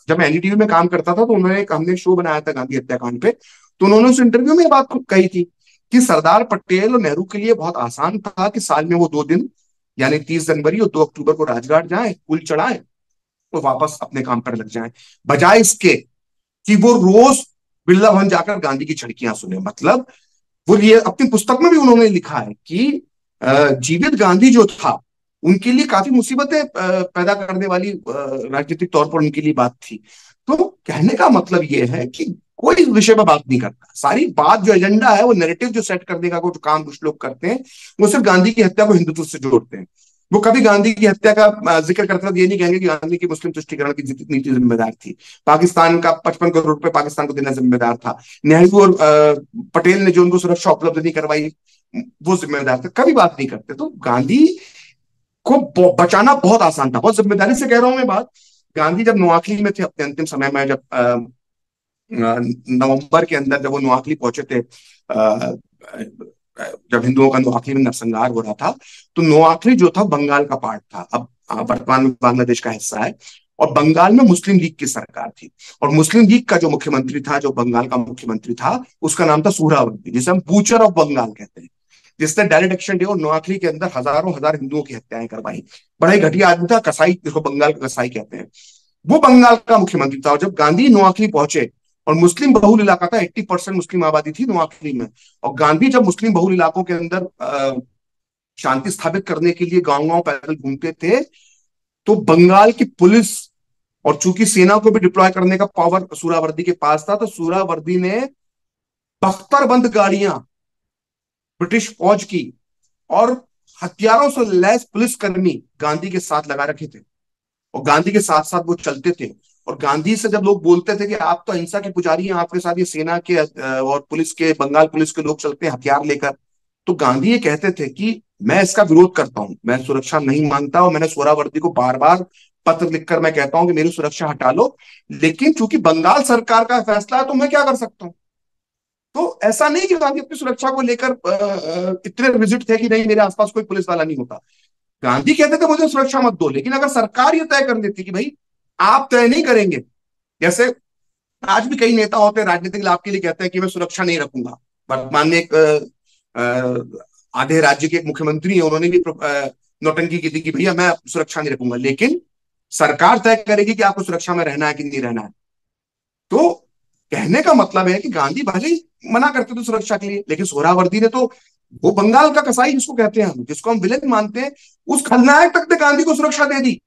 S2: जब मैं एनडीटीवी में काम करता था तो उन्होंने, हमने शो बनाया था गांधी हत्याकांड पे, तो उन्होंने उस इंटरव्यू में ये बात खुद कही थी कि सरदार पटेल और नेहरू के लिए बहुत आसान था कि साल में वो 2 दिन, यानी 30 जनवरी और 2 अक्टूबर को राजघाट जाए, पुल चढ़ाए और वापस अपने काम पर लग जाए, बजाय इसके कि वो रोज बिरला भवन जाकर गांधी की झड़कियां सुने। मतलब वो, ये अपनी पुस्तक में भी उन्होंने लिखा है कि जीवित गांधी जो था उनके लिए काफी मुसीबतें पैदा करने वाली राजनीतिक तौर पर उनके लिए बात थी। तो कहने का मतलब ये है कि कोई इस विषय पर बात नहीं करता। सारी बात, जो एजेंडा है, वो नैरेटिव जो सेट करने का जो काम कुछ लोग करते हैं, वो सिर्फ गांधी की हत्या को हिंदुत्व से जोड़ते हैं। वो कभी गांधी की हत्या का जिक्र करते वक्त ये नहीं कहेंगे कि गांधी की मुस्लिम तुष्टीकरण की नीति जिम्मेदार थी, पाकिस्तान का 55 करोड़ रुपए पाकिस्तान को देना जिम्मेदार था, नेहरू और पटेल ने जो उनको सुरक्षा उपलब्ध नहीं करवाई वो जिम्मेदार थे, कभी बात नहीं करते। तो गांधी को बचाना बहुत आसान था, बहुत जिम्मेदारी से कह रहा हूं मैं बात। गांधी जब नोआखली में थे अपने अंतिम समय में, जब नवंबर के अंदर जब वो नोआखली पहुंचे थे, जब हिंदुओं का नोआखली में नरसंहार हो रहा था, तो नोआखली जो था बंगाल का पार्ट था, अब वर्तमान में बांग्लादेश का हिस्सा है, और बंगाल में मुस्लिम लीग की सरकार थी, और मुस्लिम लीग का जो मुख्यमंत्री था, जो बंगाल का मुख्यमंत्री था, उसका नाम था सुहरावर्दी, जिसे हम बूचर ऑफ बंगाल कहते हैं, जिसने डायरेक्ट एक्शन लिया और नोआखली के अंदर हजारों हजार हिंदुओं की हत्याएं करवाई। बड़ा ही घटिया आदमी था, कसाई, जिसको बंगाल का कसाई कहते हैं, वो बंगाल का मुख्यमंत्री था। और जब गांधी नोआखली पहुंचे, और मुस्लिम बहुल इलाका था, 80% मुस्लिम आबादी थी नोआखली में, और गांधी जब मुस्लिम बहुल इलाकों के अंदर शांति स्थापित करने के लिए गांव गांव पैदल घूमते थे, तो बंगाल की पुलिस, और चूंकि सेना को भी डिप्लॉय करने का पावर सुहरावर्दी के पास था, तो सुहरावर्दी ने बख्तरबंद गाड़ियां ब्रिटिश फौज की और हथियारों से लैस पुलिसकर्मी गांधी के साथ लगा रखे थे, और गांधी के साथ साथ वो चलते थे। और गांधी से जब लोग बोलते थे कि आप तो अहिंसा के पुजारी हैं, आपके साथ ये सेना के और पुलिस के, बंगाल पुलिस के लोग चलते हैं हथियार लेकर, तो गांधी ये कहते थे कि मैं इसका विरोध करता हूं, मैं सुरक्षा नहीं मानता, और मैंने सोहरावर्दी को बार बार पत्र लिखकर मैं कहता हूं कि मेरी सुरक्षा हटा लो, लेकिन चूंकि बंगाल सरकार का फैसला है तो मैं क्या कर सकता हूं। तो ऐसा नहीं कि गांधी अपनी सुरक्षा को लेकर इतने रिजिड थे कि नहीं, मेरे आसपास कोई पुलिस वाला नहीं होता। गांधी कहते थे मुझे सुरक्षा मत दो, लेकिन अगर सरकार ये तय कर देती कि भाई आप तय नहीं करेंगे, जैसे आज भी कई नेता होते हैं राजनीतिक लाभ के लिए कहते हैं कि मैं सुरक्षा नहीं रखूंगा। वर्तमान में एक आधे राज्य के एक मुख्यमंत्री है, उन्होंने भी नौटंकी की थी कि भैया मैं सुरक्षा नहीं रखूंगा, लेकिन सरकार तय करेगी कि आपको सुरक्षा में रहना है कि नहीं रहना है। तो कहने का मतलब है कि गांधी भले ही मना करते थे सुरक्षा के लिए, लेकिन सोहरावर्दी ने तो, वो बंगाल का कसाई जिसको कहते हैं हम, जिसको हम विलेन मानते हैं, उस खलनायक तक ने गांधी को सुरक्षा दे दी,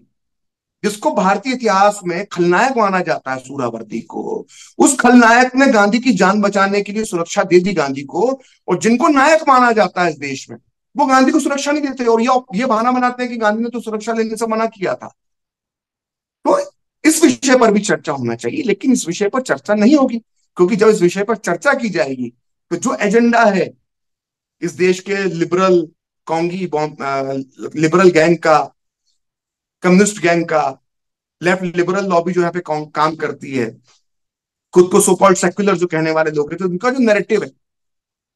S2: जिसको भारतीय इतिहास में खलनायक माना जाता है सुहरावर्दी को। उस खलनायक ने गांधी की जान बचाने के लिए सुरक्षा दे दी गांधी को, और जिनको नायक माना जाता है इस देश में, वो गांधी को सुरक्षा नहीं देते, और ये बहाना बनाते हैं कि गांधी ने तो सुरक्षा लेने से मना किया था। तो इस विषय पर भी चर्चा होना चाहिए, लेकिन इस विषय पर चर्चा नहीं होगी, क्योंकि जब इस विषय पर चर्चा की जाएगी तो जो एजेंडा है इस देश के लिबरल कोंगी लिबरल गैंग का, कम्युनिस्ट गैंग का, लेफ्ट लिबरल लॉबी जो यहाँ पे काम करती है, खुद को सो कॉल्ड सेक्युलर जो कहने वाले लोग हैं, तो उनका जो नैरेटिव है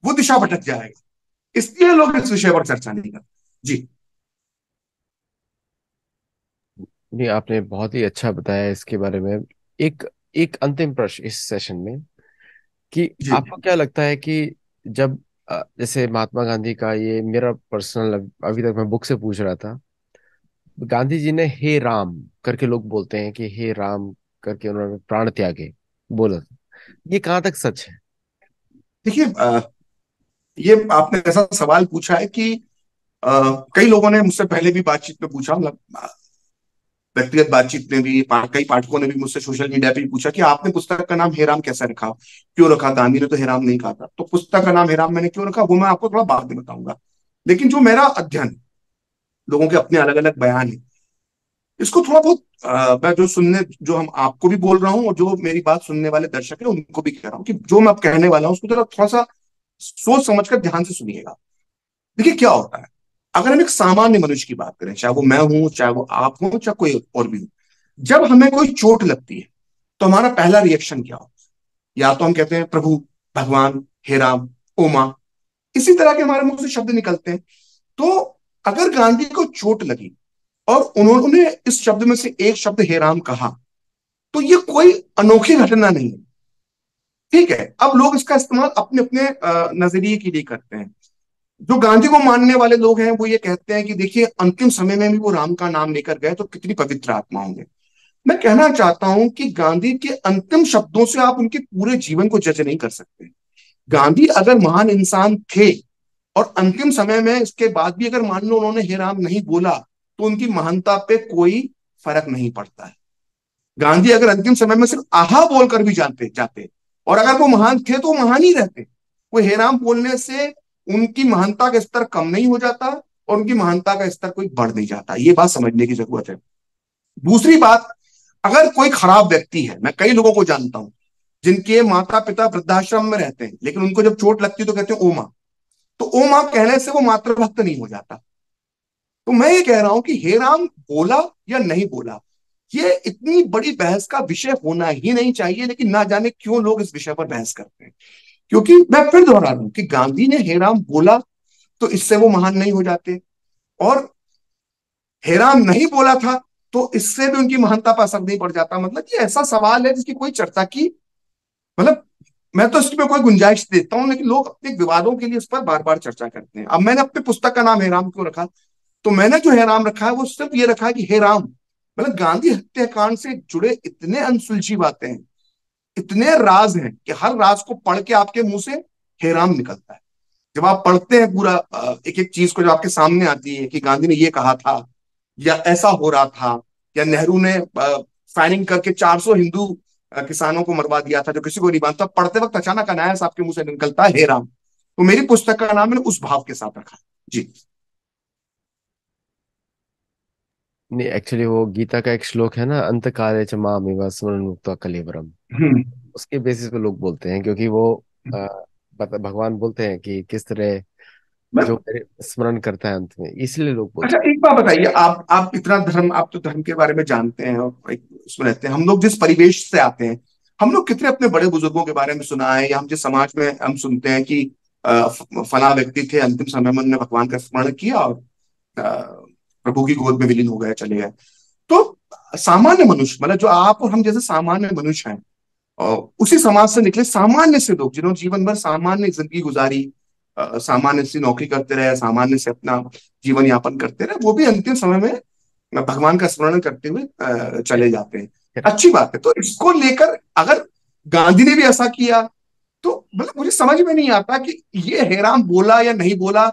S2: वो दिशा भटक जाएगा, इसलिए लोग इस विषय पर चर्चा नहीं करते। जी
S1: नहीं, आपने बहुत ही अच्छा बताया इसके बारे में। एक एक अंतिम प्रश्न इस सेशन में, कि
S2: जी
S1: आपको क्या लगता है कि जब जैसे महात्मा गांधी का, ये मेरा पर्सनल, अभी तक मैं बुक से पूछ रहा था, गांधी जी ने हे राम करके, लोग बोलते हैं कि हे राम करके उन्होंने प्राण त्यागे, बोला था, ये कहाँ तक सच है?
S2: देखिए, ये आपने ऐसा सवाल पूछा है कि कई लोगों ने मुझसे पहले भी बातचीत में पूछा, मतलब व्यक्तिगत बातचीत में भी, कई पाठकों ने भी मुझसे सोशल मीडिया पे भी पूछा कि आपने पुस्तक का नाम हेराम कैसे रखा, क्यों रखा, गांधी ने तो हेराम नहीं कहा था। तो पुस्तक का नाम हेराम मैंने क्यों रखा वो मैं आपको थोड़ा बाद में बताऊंगा, लेकिन जो मेरा अध्ययन, लोगों के अपने अलग अलग बयान है, इसको थोड़ा बहुत मैं जो हम आपको भी बोल रहा हूँ, और जो मेरी बात सुनने वाले दर्शक है उनको भी कह रहा हूँ कि जो मैं अब कहने वाला हूँ उसको जरा थोड़ा सा सोच समझकर ध्यान से सुनिएगा। देखिए क्या होता है, अगर हम एक सामान्य मनुष्य की बात करें, चाहे वो मैं हूं, चाहे वो आप हो, चाहे कोई और भी हो, जब हमें कोई चोट लगती है तो हमारा पहला रिएक्शन क्या होता है? या तो हम कहते हैं प्रभु, भगवान, हे राम, ओ मां, इसी तरह के हमारे मुंह से शब्द निकलते हैं। तो अगर गांधी को चोट लगी और उन्होंने इस शब्द में से एक शब्द हे राम कहा, तो ये कोई अनोखी घटना नहीं है। ठीक है, अब लोग इसका इस्तेमाल अपने अपने नजरिए के लिए करते हैं। जो गांधी को मानने वाले लोग हैं वो ये कहते हैं कि देखिए अंतिम समय में भी वो राम का नाम लेकर गए, तो कितनी पवित्र आत्मा होंगे। मैं कहना चाहता हूं कि गांधी के अंतिम शब्दों से आप उनके पूरे जीवन को जज नहीं कर सकते। गांधी अगर महान इंसान थे और अंतिम समय में इसके बाद भी अगर मान लो उन्होंने हे राम नहीं बोला, तो उनकी महानता पे कोई फर्क नहीं पड़ता है। गांधी अगर अंतिम समय में सिर्फ आहा बोलकर भी जानते जाते, और अगर वो महान थे तो वो महान ही रहते। वो हे राम बोलने से उनकी महानता का स्तर कम नहीं हो जाता, और उनकी महानता का स्तर कोई बढ़ नहीं जाता। ये बात समझने की जरूरत है। दूसरी बात, अगर कोई खराब व्यक्ति है, मैं कई लोगों को जानता हूं जिनके माता पिता वृद्धाश्रम में रहते हैं, लेकिन उनको जब चोट लगती है तो कहते हैं ओ माँ। तो ओ माँ कहने से वो मातृभक्त नहीं हो जाता। तो मैं ये कह रहा हूं कि हे राम बोला या नहीं बोला, ये इतनी बड़ी बहस का विषय होना ही नहीं चाहिए, लेकिन ना जाने क्यों लोग इस विषय पर बहस करते हैं। क्योंकि मैं फिर दोहरा रहा हूं कि गांधी ने हे राम बोला तो इससे वो महान नहीं हो जाते, और हे राम नहीं बोला था तो इससे भी उनकी महानता पर असर नहीं पड़ जाता। मतलब ये ऐसा सवाल है जिसकी कोई चर्चा की, मतलब मैं तो इसमें कोई गुंजाइश देता हूं, लेकिन लोग अपने विवादों के लिए इस पर बार बार चर्चा करते हैं। अब मैंने अपनी पुस्तक का नाम हे राम क्यों रखा, तो मैंने जो हे राम रखा है वो सिर्फ ये रखा है कि हे राम, मतलब गांधी हत्याकांड से जुड़े इतने अनसुलझी बातें हैं, इतने राज हैं कि हर राज को पढ़ के आपके मुंह से हे राम निकलता है। जब आप पढ़ते हैं पूरा एक एक चीज को जो आपके सामने आती है कि गांधी ने ये कहा था, या ऐसा हो रहा था, या नेहरू ने फायरिंग करके 400 हिंदू किसानों को मरवा दिया था जो किसी को नहीं मानता, पढ़ते वक्त अचानक अनायास आपके मुंह से निकलता है हे राम। तो मेरी पुस्तक का नाम मैंने उस भाव के साथ रखा है। जी।
S1: नहीं, एक्चुअली वो गीता का एक श्लोक है ना, अंत काले च मामेव स्मरण मुक्त्वा कलेवरम।
S2: हम्म।
S1: उसके बेसिस पे लोग बोलते हैं, क्योंकि वो आ, भगवान बोलते हैं कि किस तरह
S2: मैं
S1: जो मेरे स्मरण करता है अंत में, इसलिए लोग
S2: अच्छा,
S1: बोलते
S2: एक बात बताइए, आप इतना धर्म, आप तो धर्म के बारे में जानते हैं और एक उसमें रहते हैं। हम लोग जिस परिवेश से आते हैं, हम लोग कितने अपने बड़े बुजुर्गों के बारे में सुना है, या हम जिस समाज में हम सुनते हैं कि फला व्यक्ति थे, अंतिम समय में उन्होंने भगवान का स्मरण किया और प्रभु की गोद में विलीन हो गए, चले गए। तो सामान्य मनुष्य, मतलब जो आप और हम जैसे सामान्य मनुष्य हैं, उसी समाज से निकले सामान्य से लोग जिन्होंने जीवन भर सामान्य जिंदगी गुजारी, सामान्य से नौकरी करते रहे, सामान्य से अपना जीवन यापन करते रहे, वो भी अंतिम समय में भगवान का स्मरण करते हुए चले जाते हैं।
S1: हैं।
S2: अच्छी बात है। तो इसको लेकर अगर गांधी ने भी ऐसा किया, तो मतलब मुझे समझ में नहीं आता कि ये हेराम बोला या नहीं बोला।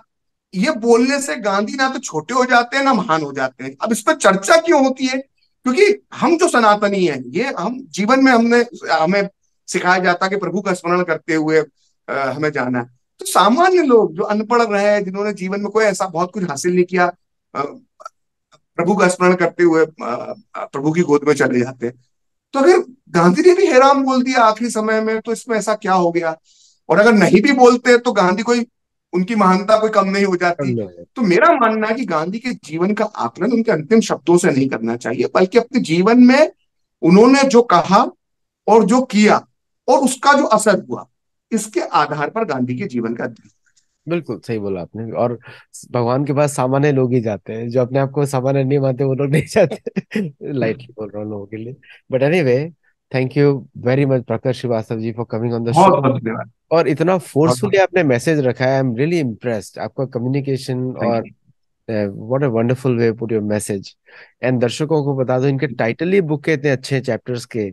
S2: ये बोलने से गांधी ना तो छोटे हो जाते हैं ना महान हो जाते हैं। अब इस पर चर्चा क्यों होती है? क्योंकि हम जो सनातनी हैं, ये हम जीवन में हमें सिखाया जाता है कि प्रभु का स्मरण करते हुए हमें जाना है। तो सामान्य लोग जो अनपढ़ रहे, जिन्होंने जीवन में कोई ऐसा बहुत कुछ हासिल नहीं किया, प्रभु का स्मरण करते हुए प्रभु की गोद में चले जाते हैं। तो अगर गांधी ने भी हैरान बोल दिया आखिरी समय में, तो इसमें ऐसा क्या हो गया? और अगर नहीं भी बोलते तो गांधी कोई, उनकी महानता कोई कम नहीं हो जाती। तो मेरा मानना है कि गांधी के जीवन का आकलन उनके अंतिम शब्दों से नहीं करना चाहिए, बल्कि अपने जीवन में उन्होंने जो कहा और जो किया और उसका जो असर हुआ, इसके आधार पर गांधी के जीवन का अध्ययन।
S1: बिल्कुल सही बोला आपने। और भगवान के पास सामान्य लोग ही जाते हैं, जो अपने आप को सामान्य नहीं मानते वो लोग नहीं जाते। लाइटली बोल रहा हूँ लोगों के लिए। But anyway, thank you very much Prakash Shrivastava ji for coming on the
S2: बहुत
S1: शो।
S2: बहुत धन्यवाद।
S1: और इतना
S2: बहुत
S1: फोर्सफुली
S2: बहुत
S1: आपने मैसेज रखा है, आई एम रियली इम्प्रेस्ड, आपका कम्युनिकेशन।
S2: थैंक
S1: और
S2: you.
S1: What a wonderful way put your message. And दर्शकों को बता दो, इनके टाइटल ही बुक के इतने अच्छे चैप्टर्स के।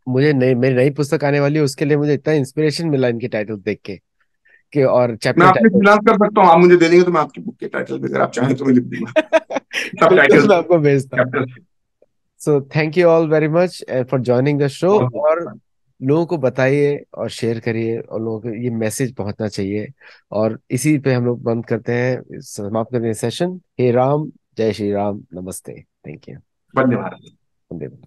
S1: मुझे नई, मेरी नई पुस्तक आने वाली है, उसके लिए मुझे इतना इंस्पिरेशन मिला इनके टाइटल देख के, कि और
S2: मैं
S1: चैप्टर
S2: आपने
S1: टाइटल।
S2: फ्रीलांस कर सकता हूँ, आप मुझे दे देंगे तो मैं आपकी बुक के टाइटल भी, अगर आप चाहें तो मैं लिख दूंगा। सब
S1: बिल्कुल,
S2: टाइटल,
S1: मैं आपको भेजता हूँ।
S2: Chapter.
S1: So thank you all very much for joining the show.
S2: बहुत बहुत
S1: और
S2: धन्यवाद।
S1: लोगों को बताइए और शेयर करिए, और लोगों को ये मैसेज पहुंचना चाहिए। और इसी पे हम लोग बंद करते हैं, समाप्त करते हैं सेशन। हे राम, जय श्री राम, नमस्ते, थैंक यू।
S2: धन्यवाद।
S1: वंदे मातरम।